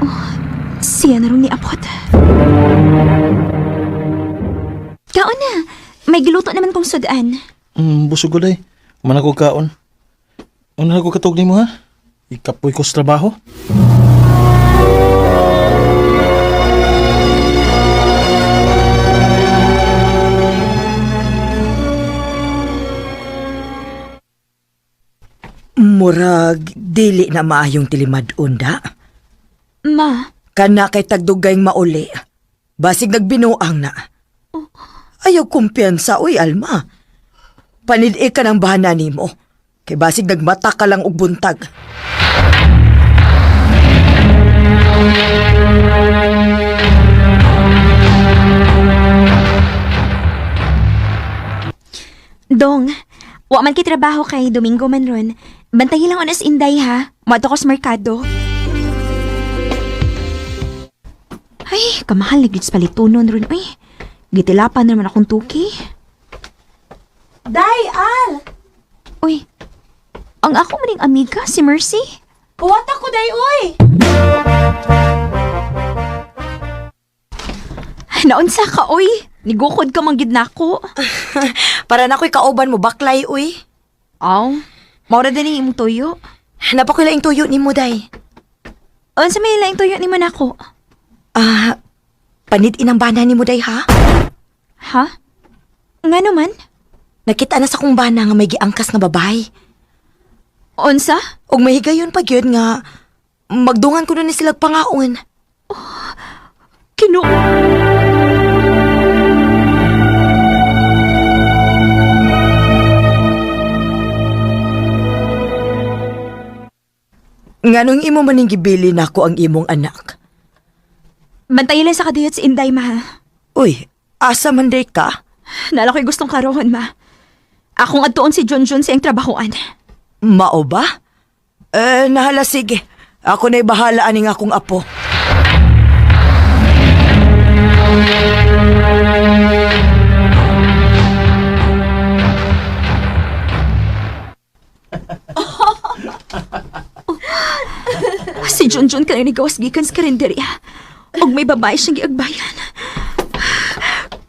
Oh, siya na rin ni Apot. Kaon na, may giluto naman kong sudan. Busog ko, day. Kuman ako kaon. Una ako katog ni mo, ha? Ikapoy ko sa trabaho. Murag, dili na maayong tilimad unda. Ma, Kana kay tagdugayng mauli. Basig nagbinuang na. Ayaw kumpiyansa, uy, Alma. Panid-i ka ng bahana nimo. Kay basig nagmata ka lang og buntag. Dong, wa man kay trabaho kay Domingo man ron. Bantayi lang onas inday ha. Mato ko sa merkado. Ay, kamahal na gits palitunon ron. Uy, gitilapan naman akong tuki. Day, Al! Uy, ang ako maning amiga, si Mercy. Uwat ako, Day, uy! Naunsa ka, uy. Nigukod ka manggid nako. Para na ko'y kauban mo, baklay, uy. Aw, maura din imong tuyo. Napakulang tuyo ni mo, day. Unsa may laing tuyo ni mo nako? Panid inang bana ni mo, day, ha? Ha? Nga naman? Nakita na sa kong bana nga may giangkas nga babae. Unsa? Og mahigayon pa gyud nga magdungan ko na ni sila pangaon. Kinu... Nganong imo maning gibili nako ang imong anak? Bantayin lang sa kadiyot si Inday, ma. Uy, asa man day ka? Nala ko'y gustong karoon, ma. Akong adtuon si Junjun sa iyang trabahoan. Mao ba? Nahala sige. Ako na'y bahala aning akong apo. Si Junjun ka na gawas gikan sa karinderya. Og may babae siyang giagbayan.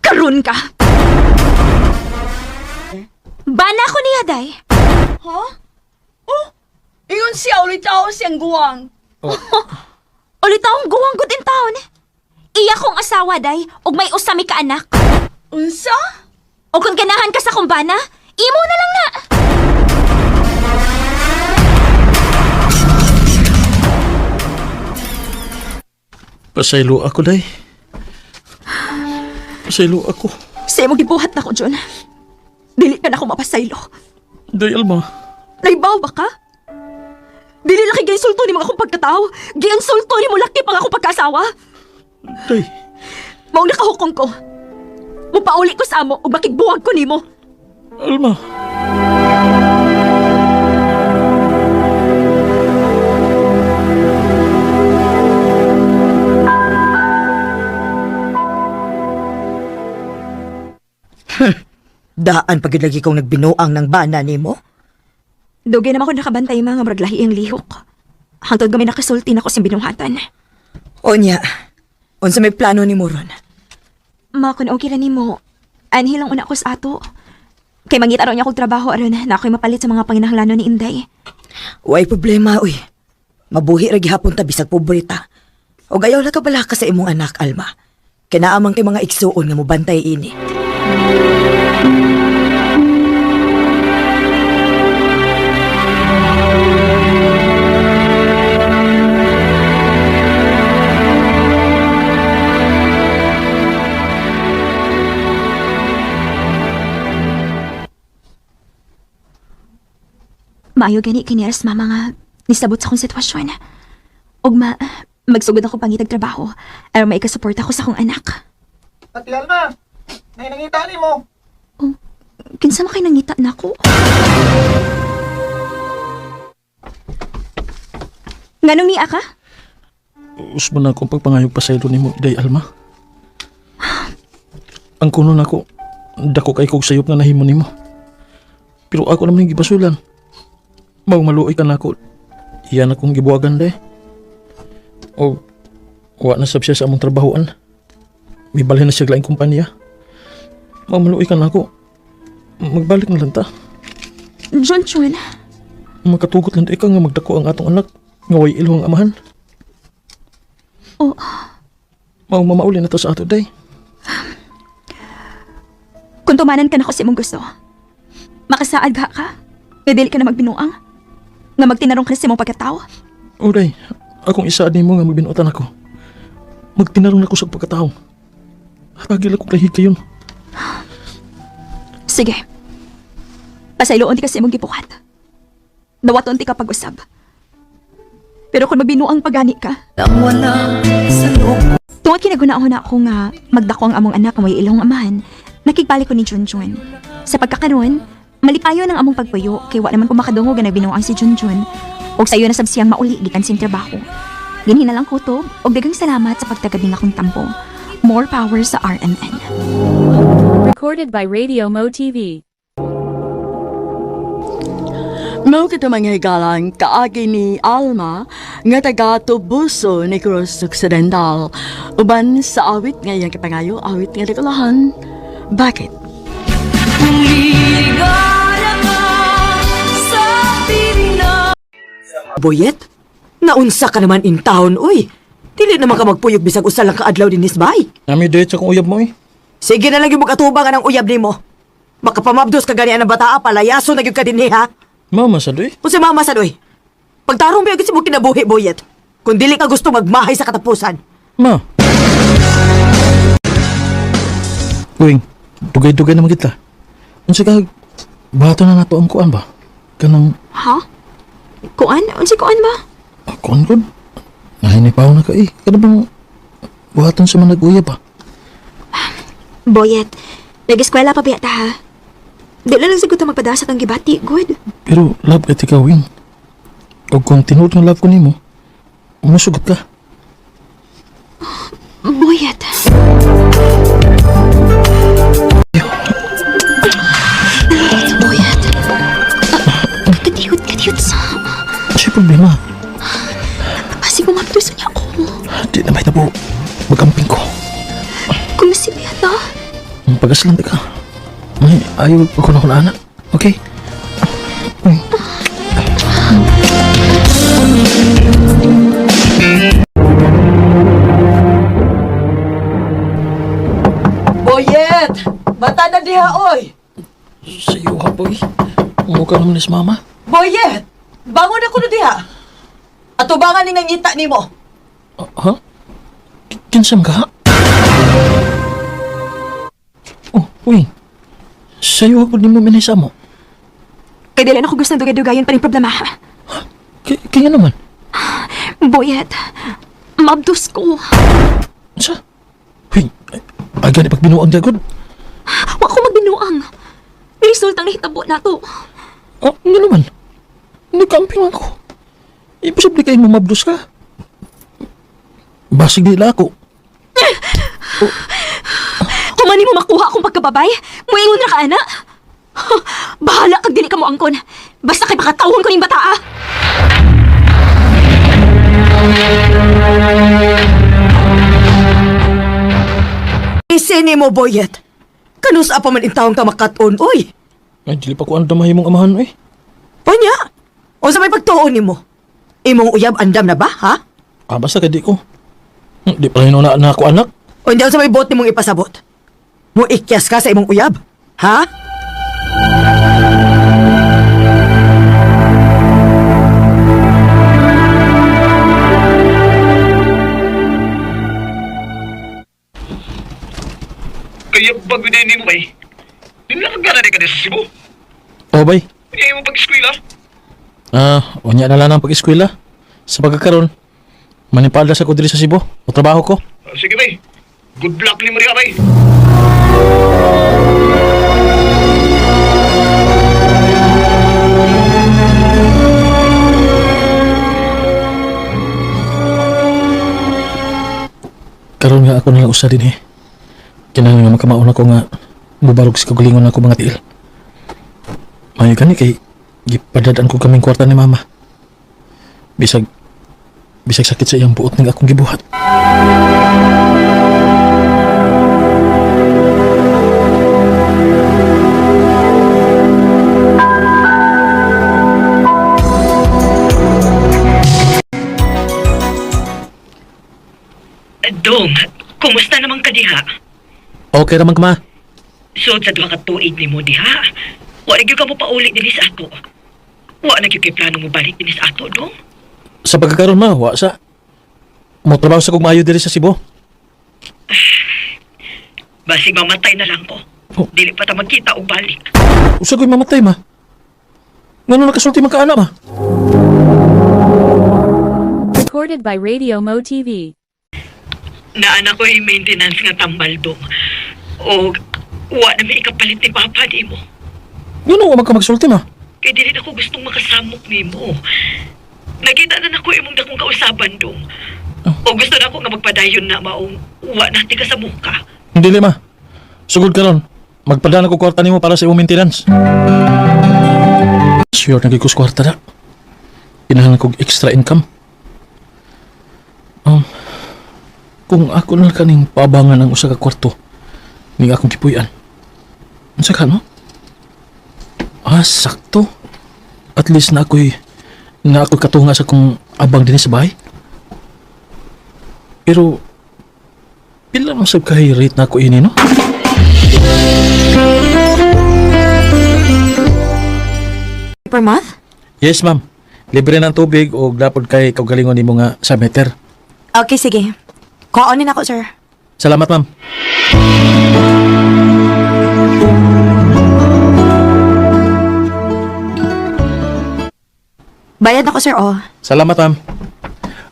Karon ka! Bana ko niya, day. Ha? Oh, ingon siya ulit ako siyang guwang. Ulit akong guwang good in town. Iya kong asawa, day. Og may usami ka anak. Unsa? O kung ganahan ka sa kumbana, imo na lang na. Pasaylo ako, day. Pasaylo ako. Sa imo gibuhat na ko, John. Dili ka na ako mapasaylo. Day, Alma. Naibaw ba ka? Dili laki ginsulto ni mga akong pagkatao. Ginsulto ni mo laki pang akong pagkasawa. Day. Maong nakahukong ko. Mupauli ko sa amo o makigbuwag ko nimo. Alma. Daan pagilagi kong nagbinuang ng bana nimo. Dugay naman ko nakabantay mga maraglahi ang lihok. Hangtod kami nakasulti na ko sa binuhatan. Onya, unsa may plano ni Moron? Ma, kung okay ra nimo, anhi lang una ko sa ato. Kay mangita raw niya kong trabaho aron na ako'y mapalit sa mga panginahanglanon ni Inday. Way problema, uy. Mabuhi ra gihapon ta bisag pobreta. O gayaw la ka bala ka sa imong anak, Alma. Kinaamang kay mga igsuon nga mobantay ini. Maayo gani kiniras mama nga nisabot sa akong sitwasyon. Og magsugod ako pangitag trabaho aron maikasupport ako sa akong anak. Ate Alma, nangita ni mo. Oh, kinsa man kay nangita nako? Nganong niya ka? Usman na akong pagpangayog pasaylo ni mo, Day, Alma. Ang kuno na ako, dako kay kog sayop na nahimo nimo. Pero ako naman yung gibasulan. Maluoy ka na ako. Iyan akong gibuwagan, Day. O, wa na sab siya sa among trabahoan. May balhin na siya laing kumpanya. Maluoy ka na ako. Magbalik na lang ta. John Chuen, Makatugot lang ikaw nga magdako ang atong anak. Nga way ilong amahan. oh, Mamauli na to sa ato, Day. kung tumanan ka na ko sa imong gusto, makasaad ka? Nga dili ka na magbinuang? Nga magtinarong ka na sa imong pagkatao? O, Day. Akong isaad ni mo nga magbinuotan ako. Magtinarong na ko sa pagkatao. Pagil ako lahig kayon. Sige. Pasayloon ti ka sa imong gibuhat. Dawaton ti ka pag-usab. Pero kung magbinuang pagani ka, tungod kinagunahon na ako nga magdako ang among anak nga may ilong amahan, nakigbalik ko ni Junjun. Sa pagkakaroon, malipayo ng among pagpuyo kay wa naman ko makadungog nga nagbinuang si Junjun. Og sayo na sab siyang mauli gikan sing trabaho. Dinhi na lang kutob og daghang salamat sa pagtagabing akong tampo. More power sa RMN. Recorded by Radio Mo TV. Mao kita mga higalang kaagi ni Alma nga taga Tubuso ni Cruz Occidental. Uban sa awit nga iyang kapangayo, awit nga Dekolahan. Bakit? Boyet, naunsa ka naman in town, uy. Dili naman ka magpuyog bisag usa lang kaadlaw din isbay. Nami date sa kong uyab mo, eh. Sige na lang yung magkatubang ng uyab nimo. Makapamabdos ka gani ang bataa, palayaso na gyud ka dinhi ha. Mama, sadoy. O si mama sa doy. Pagtarong ba yung mo kinabuhi, Boyet? Kung dili ka gusto magmahay sa katapusan. Ma. Uwing, dugay-dugay naman kita. Unsa ka, bato na nato ang kuan ba? Kanang, Ha? Kuan? Unsi kuan ba? kuan ko? Nahinipaw na ka eh. Kana bang, buhatan sa mga nag-uyab ba? Boyet, nag-eskwela pa biya ta ha? Di lang siguro ta magpadasa kang gibati, good. Pero love at ikaw, Wing. O kung tinuod ng love ko nimo, umusugot ka. Boyet. Boyet. Kadiyot sa... Siya problema. Kasi bumabdoso niya ako. Di na may tabo. Magamping ko. Kung si Beata. Pagaslan ka. May ayaw ako na kuna anak. Okay? Uy. Boyet! Mata na diha, oy! Sa'yo ha, boy. Mukha naman ni mama. Boyet! Bangon ako na diha! Atubangan ni ngita ni mo. Ha? Kinsam ka? Oh, uy. Sa'yo ako ni mo minisa mo. Kaya dili na ako gusto dugay-dugayan pa rin problema. Kaya naman. Boyet, mabdos ko. Sa? Uy, ay gani pagbinuang dagod. Wa ko magbinuang. Resultang nahitabo na to. Oh, nga naman. Nagkamping ako. Imposible kayong mamabdos ka. Basig nila ako. Kung mani mo makuha akong pagkababay, muingon na ka, ana. Bahala kag dili ka mo angkon. Basta kay pakatawon ko ning bata, ah. Isini mo, Boyet. Kanus pa man intawang ka makaton, oy. Ay, dili pa ko ang damay mong amahan, eh. Panya? O sa may pagtuon ni mo? Imong uyab andam na ba, ha? Basta ka di ko. Di pa rin na ako anak. O hindi sa may bot ni mong ipasabot? Mo ikyas ka sa imong uyab, ha? Kaya bago din mo bay. Di na kagana ka sa Cebu. Oh, bay. Hindi mo pag-eskwela. Unya na lang ang pag-eskwela. Sa pagkakaroon, manipalda sa ko diri sa Cebu. O trabaho ko. Sige bay. Good luck ni Maria bay. Karon nga ako nalang usa din eh. Kinahanglan nga makamaon ako nga mubarog sa kagalingon ako mga tiil. Mayo gani kay gipadadaan ko kaming kwarta ni mama. Bisag sakit sa iyang buot ng akong gibuhat. Dong, kumusta naman ka diha? Okay raman ka ma. So, sa duha ka tuig ni mo diha, wa na gyud ka mo paulit din sa ato. Wa na gyud kay plano mo balik din sa ato, Dong? Sa pagkakaroon ma, wa sa. Mo trabaho sa kong maayo diri sa Cebu. Basig mamatay na lang ko. Oh. Dili pa ta magkita og balik. Usa ko'y mamatay ma. Ngano nakasulti man ka ana ma? Recorded by Radio Mo TV. Naana ko yung maintenance nga tambal, Dong. O, wa na may ikapalit ni Papa di mo. Ngano wa man ka magsulti ma? Kaya dili ako gustong makasamok ni mo. Nakita na ako imong dakong kausaban, Dong. O gusto na ako nga magpadayon na maong wa natin ka sa muka. Hindi ma. Sugod ka ron. Magpadala ko kwarta nimo para sa imong maintenance. Sure, nagigos kwarta na. Kinahanglan kong extra income. Kung ako na kaning pabangan ang usa ka kwarto ning akong kipuy-an. Unsa ka no? Sakto. At least na ako'y katunga sa kong abang din sa bahay. Pero pila man sab kay rate na ako ini no? Per month? Yes, ma'am. Libre ng tubig o dapat kay kaugalingon nimo nga sa meter. Okay, sige. Kuhaonin ako, sir. Salamat, ma'am. Bayad ako, sir, oh. Salamat, ma'am.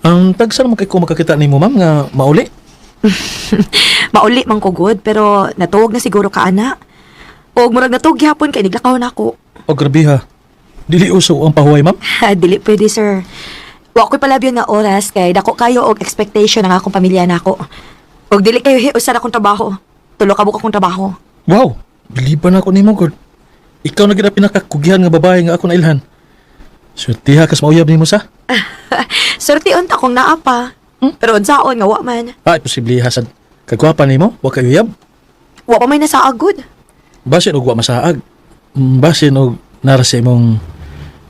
Ang tagsa naman kay ko makakita nimo, ma'am, nga mauli. Mauli man ko good, pero natuog na siguro ka, ana. O murag natuog gihapon kay niglakaw na ako. O grabe ha. Dili uso ang pahuway, ma'am. Dili pwede, sir. Wa ko'y palabyon nga oras kay dako kayo og expectation ng akong pamilya nako. Og dili kayo hiusan akong trabaho. Tulo ka akong trabaho. Wow, biliban ako nimo god. Ikaw na gid pinakakugihan nga babae nga ako nailhan. Swerte ha kas mauyab nimo sa. Sorti unta kung naa pa. Pero unsaon nga wa man. Ay, posible hasad. Kagwapa ni mo, wa kayo uyab. Wa pa may nasaagod. Basin og wa masaag. Basin og nara sa imong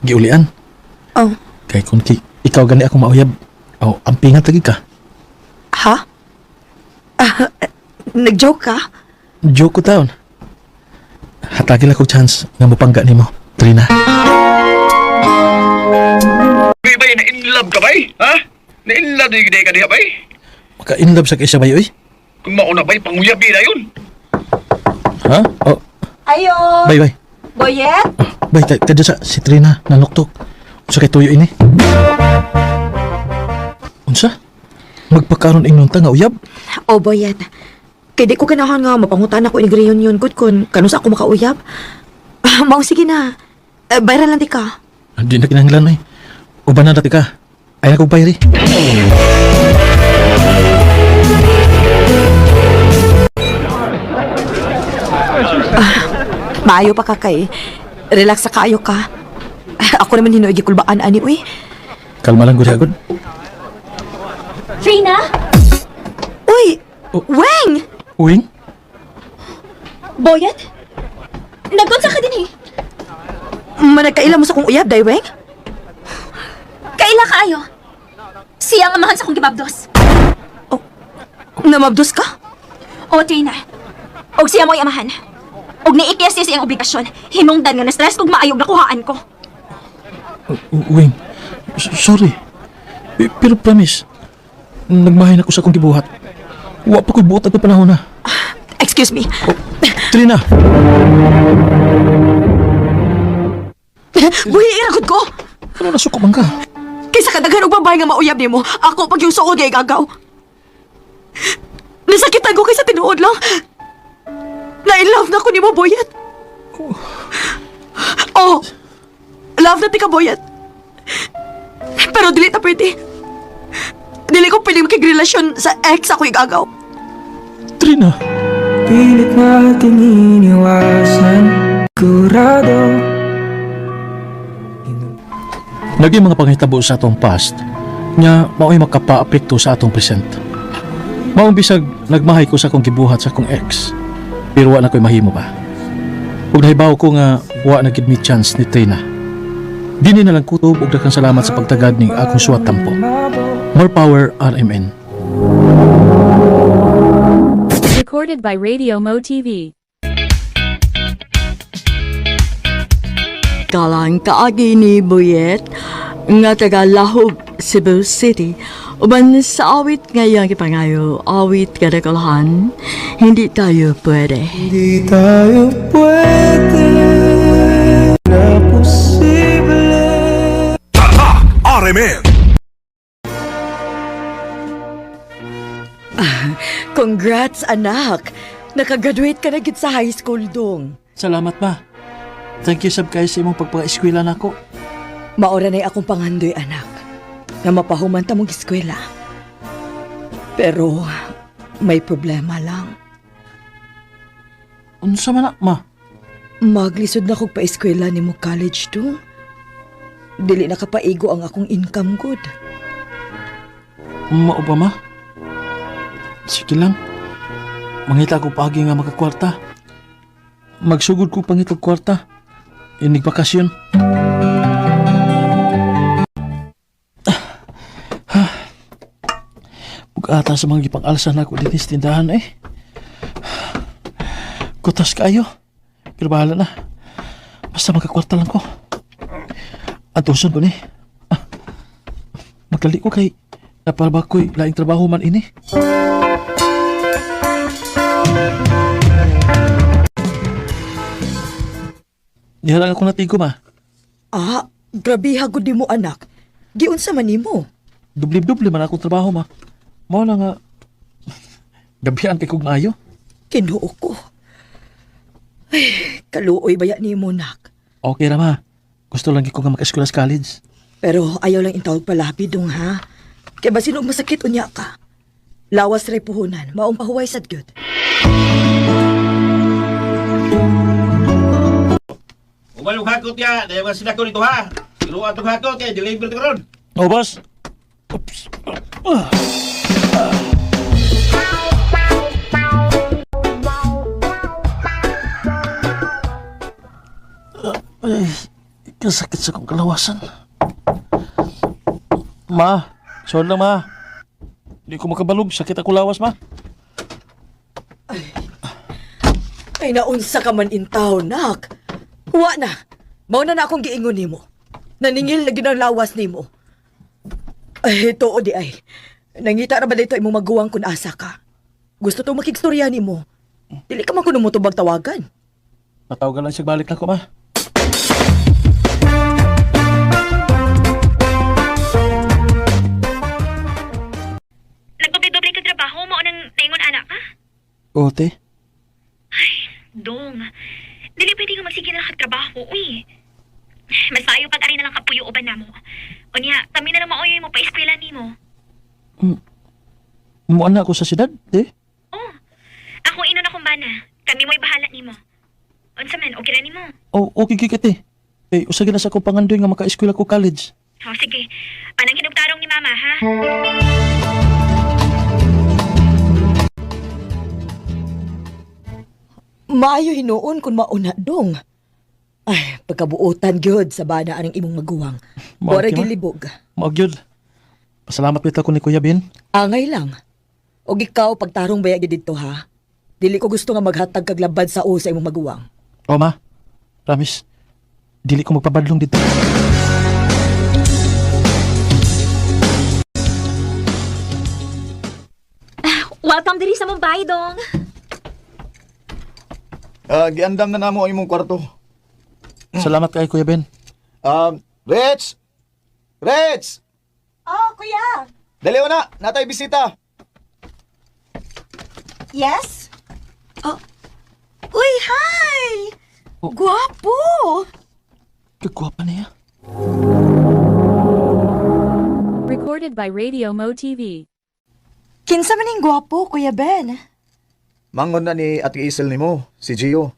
giulian. Oh, Kay kung ikaw gani akong mauyab, ampingan tagi ka. ha? Nag-joke ka? Joke ko taon. Hatagil ako chance nga mapangga nimo, Trina. Bay, na-inlove ka bay? Ha? Na-inlove na yung ka diha bay? Maka-inlove sa kaysa bayo, eh. Kung mauna bay, panguyabi na yun. Ha? Oh, Ayo! bay. Boyet? Bay, kadyo sa si Trina, nanuktok. Unsa kay tuyo ini? Unsa? Magpakaroon inyong nga uyab? Oh, Boyet. Kaya di ko ganahan nga mapangutan ako in reunion good kun kanus ako makauyab. Mao sige na. Bayran lang di ka. Hindi na kinahanglan, eh. Uban na dati ka. Ay na kong bayri. Maayo pa ka kay. Relax sa kayo ka. Ako naman hinuig kulbaan ani uy. Kalma lang, gud agad. Trina? Uy! Oh. Weng! Uwing? Boyet? Nagunsa ka din eh. Managkaila mo sa kong uyab, day Weng? Kaila kaayo. Siya ang amahan sa kong gibabdos. Namabdos ka? O, Trina. Og siya mo'y amahan. Og niikyas siya siyang obligasyon. Hinungdan nga na-stress kung maayog na kuhaan ko. Uwing, sorry. Pero promise, nagmahin ako sa akong gibuhat. Wa pa ko'y buot at panahon na. Excuse me. Trina! Buhi, iragod ko! Ano nasuko man ka? Kaysa kadaghan og babae nga mauyab nimo, ako pag yung suod ay gagaw. Nasakitan ko kaysa tinuod lang. Na-in-love na ko nimo, Boyet. Oh, love na ti ka, Boyet. Pero dili ta pwede. Dili ko pwede makigrelasyon sa ex ako igagaw. Trina! Pilit nating iniwasan, kurado. Naging mga panghitabo sa atong past, nya mao'y makapa-apekto sa atong present. Maong bisag nagmahay ko sa akong gibuhat sa akong ex, pero wa na ko'y mahimo pa. Ug nahibaw ko nga wa na gid mi chance ni Trina. Dini na lang kutob ug daghang salamat sa pagtagad ning akong suwat tampo. More power, RMN. Recorded by Radio Mo TV. Kalang kaagi ni Boyet nga taga Lahog, Cebu City. Uban sa awit ngayang kipangayo, awit kadakalahan, hindi tayo pwede. Hindi tayo pwede na posible. RMN. Congrats, anak! Nakagraduate ka na gid sa high school dong. Salamat ma. Thank you sab kayo sa imong pagpaka-eskwela nako. Maora na akong pangandoy, anak. Na mapahuman ta mong eskwela. Pero, may problema lang. Unsa man na, ma? Maglisod na kog pa-eskwela ni mo college dong. Dili na kapaigo ang akong income good. Mao ba ma? Sige lang. Mangita ko pagi nga makakwarta. Magsugod ko pangitag kwarta. Inig bakasyon. Bugata sa mga gipang-alsa na ako din sa tindahan eh. Kutas kayo. Pero bahala na. Basta magkakwarta lang ko. Atuson ko ni. Magkali ko kay napalabak ko'y laing trabaho man ini. Diha lang ako natigo ma. Ah, grabe hagod di mo, anak. Giunsa man nimo? Dubli-dubli man akong trabaho ma. Mao na nga. Gabihan kay kong maayo. Kinuo ko. Ay, kaluoy baya nimo, nak. Okay ra ma. Gusto lang ko nga mag-eskwela sa college. Pero ayaw lang intawag palapi dong, ha? Kaya ba sino masakit unya ka? Lawas ray puhunan, maong pahuway sad gyud. Umalong hakot ya, dahil mga sinako nito ha. Pero atong hakot ya, deliver ito karon. Oh boss. Oops. Ay, kasakit sa kong kalawasan. Ma, sorry lang ma. Hindi ko makabalog, sakit ako lawas ma. Ay, naunsa ka man in town, nak. Wa na. Mauna na akong giingon nimo. Naningil na ginang lawas nimo. Ay, too di ay. Nangita ra ba dito imong maguwang kun asa ka? Gusto to makigstorya nimo. Dili ka man kuno mo tubag tawagan. Natawagan lang siya balik na ko ma. Nagdoble-doble ka trabaho mo nang naingon anak ka? Ote, Dong, dili pwede ka magsige na kagtrabaho, uy. Mas maayo pag ari na lang kapuyo uban na mo. O niya, kami na lang maoyoy mo pa eskwela ni mo. muan na ako sa siyudad, eh. Oh, ako inon akong bana. Kami mo'y bahala ni mo. Unsa man, okay na ni mo. Oh, okay kikit eh. Eh, usagin na sa akong pangandoy nga maka-eskwela ko college. Oh, sige. Anang hinugtarong ni mama, ha? Maayo hinuon kun mauna dong. Ay, pagkabuotan gyud sa bana aning imong maguwang. Mao Wara ki, ma. gilibog. Magyud. Pasalamat bitaw ko ni Kuya Ben. Angay lang. Og ikaw pagtarong baya gyud didto ha. Dili ko gusto nga maghatag kag labad sa o sa imong maguwang. O ma, promise. Dili ko magpabadlong dito. Welcome diri sa Mumbai, Dong. Giandam na namo ang imong kwarto. Salamat kay Kuya Ben. Rich! Rich! Oh, kuya! Dali na! Natay bisita! Yes? Oh. Uy, hi! Oh. Guwapo! Kagwapa niya. Recorded by Radio Mo TV. Kinsa man yung guwapo, Kuya Ben? Mangon na ni Ate Isel ni mo, si Gio.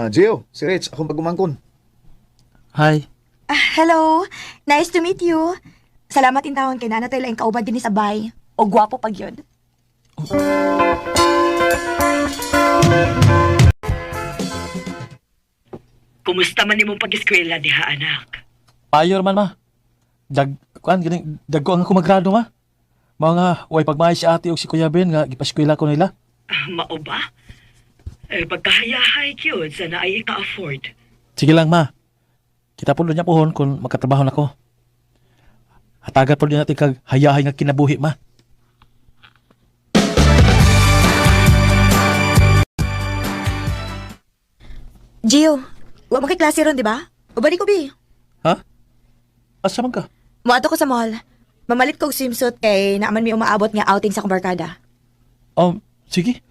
Gio, si Rich, akong pagumangkon. Hi. Hello, nice to meet you. Salamat in taon kay nanatay lang kauban din sa bay. O guwapo pag yun. Kumusta man nimong pag-eskwela diha, anak? Payor man ma. Dagko ang ako magrado ma. Mga way pagmay si ate o si Kuya Ben nga gipaskwela ko nila. Mao ba? Pagkahayahay yun, sana ay ika-afford. Sige lang ma. Kita po niya pohon kung magkatrabaho na ko. Hatagat po niya natin kag hayahay nga kinabuhi ma. Gio, wa mo kay klase ron, di ba? O balik ko, Bi? Ha? Asa man ka? Muato ko sa mall. Mamalit ko og swimsuit kay naaman mi umaabot nga outing sa akong barkada. Sige.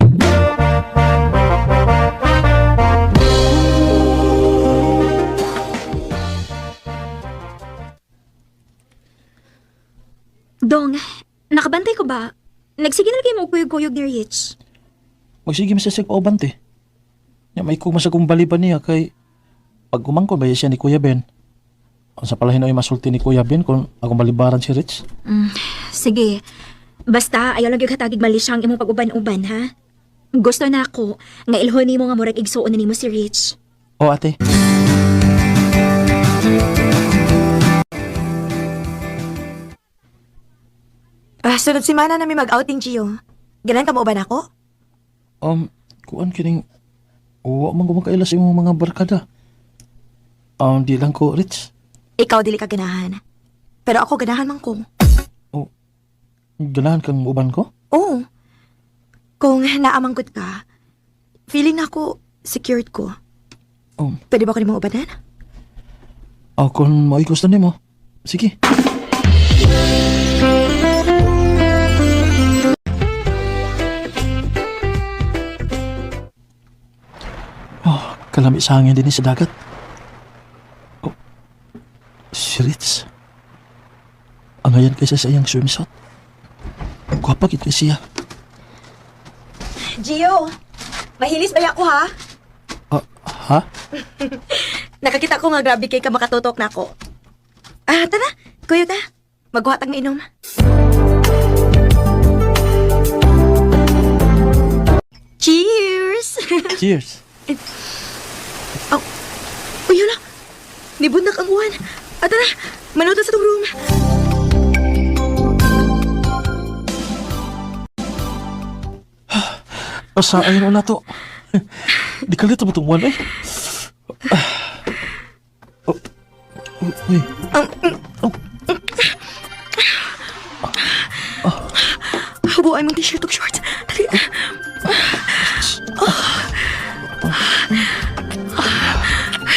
Dong, nakabantay ko ba? Nagsige na kayo mo kuyog-kuyog ni Rich. Magsige masasig pa ubante. Nya may kuma sa kumbaliban niya kay pag umangkon ba siya ni Kuya Ben. Ang sa palahin ay masulti ni Kuya Ben kung akong balibaran si Rich. Sige. Basta, ayaw lang yung katagig mali siyang imong pag-uban-uban, ha? Gusto na ako nga ilhon ni mo nga murag igsuon na ni mo si Rich. O ate. Sunod simana na may mag-outing, Gio. Ganan ka mo ba na ako? Kuan kining uwa man gumakaila sa imong mga barkada. Di lang ko Rich. Ikaw dili ka ganahan. Pero ako ganahan man ko. Ganahan kang uban ko? Oo. Kung naamangkot ka, feeling na ako secured ko. Pwede ba ko ni mo ubanan? Kung maikos na nimo. Sige. Kalami sa hangin din sa dagat. Si Rich. Ang ayan kaysa sa iyang swimsuit. Gwapa kit kay siya. Gio, mahilis ba ako, ha? Ha? Nakakita ko nga grabe kay ka makatutok na ako. Tara, kuyo ta. Maghuhatag na inom. Cheers. O yun na. Nibundak ang uwan. At tara, manuta sa tong room. Asa ayun na to. Di kalit mo itong one eh. Oh. Uy. Habuan mong t-shirt o shorts. Dali.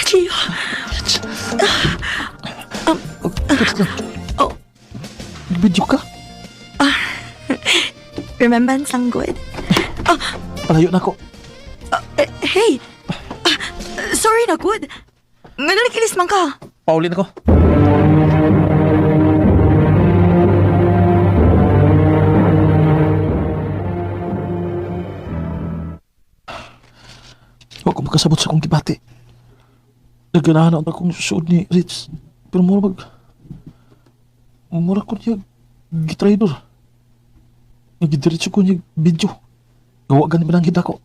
Gio. Video ka? Remember ang sanggol? Palayo na ako. Hey! Sorry na, good. Nga nalikilis man ka. Paulin ako. Huwag ko makasabot sa kong gibati. Naganahan ako akong susunod ni Rich. Pero mura ko niya gitraidor. Nagidiretso ko niya video. Gawa ganin ba ng hida ko?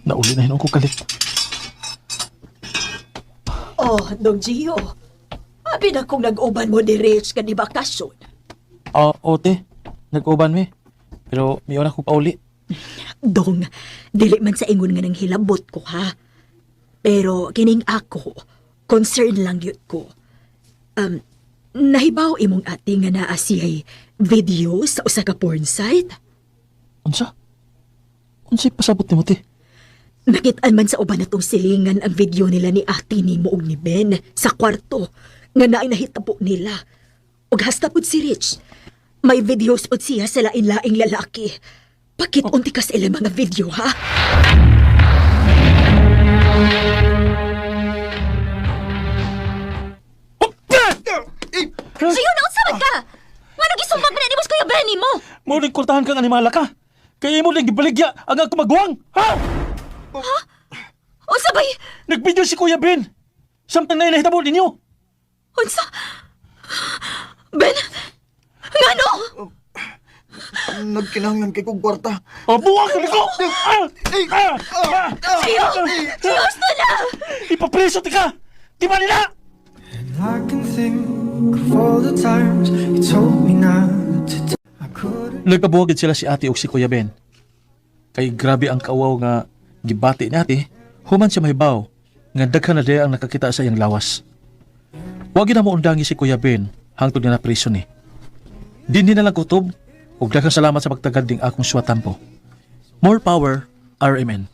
Nauli na hinong ko kalit. Oh, Dong Gio. Abi na kung nag-uban mo ni Rich ka di bakasyon. Ote. Nag-uban mi. Pero may na ko pauli. Dong, dili man sa ingon nga nang hilabot ko ha. Pero kining ako, concern lang yun ko. Nahibaw imong ate nga naa siya'y video sa usa ka porn site? Unsa? Unsa'y pasabot ni mo, te? Nakitaan man sa uban natong silingan ang video nila ni ate ni mo ug ni Ben sa kwarto nga naay nahitabo nila. Ug hasta pud si Rich. May videos pud siya sa lain-laing lalaki. Bakit unti ka sa ilang mga video, ha? Sayo na, unsabad ka! Nga nagisumbang pa na ni Boss Kuya Benny mo! Muling kultahan kang animala ka. Kaya mo lang gibaligya ang ako magwang, ha? Ha? Unsabay? Nagvideo si Kuya Ben. Samtang na inahitabo ninyo. Unsa? Ben? Ngano? Nagkinahanglan kay kong kwarta. Buwang ka niko! Sayo! Gusto na! Ipapreso ka! Di ba nila? I can think of all the times you told me not to. I couldn't. Nagkabuhagid sila si ate o si Kuya Ben. Kay grabe ang kawaw nga gibati ni ate, human siya mahibaw nga daghan na di ang nakakita sa iyang lawas. Wagi na mo undangi si Kuya Ben hangtod nga na preso ni. Dinhi na lang kutob ug daghang salamat sa pagtagad ding akong suwatampo. More power, RMN.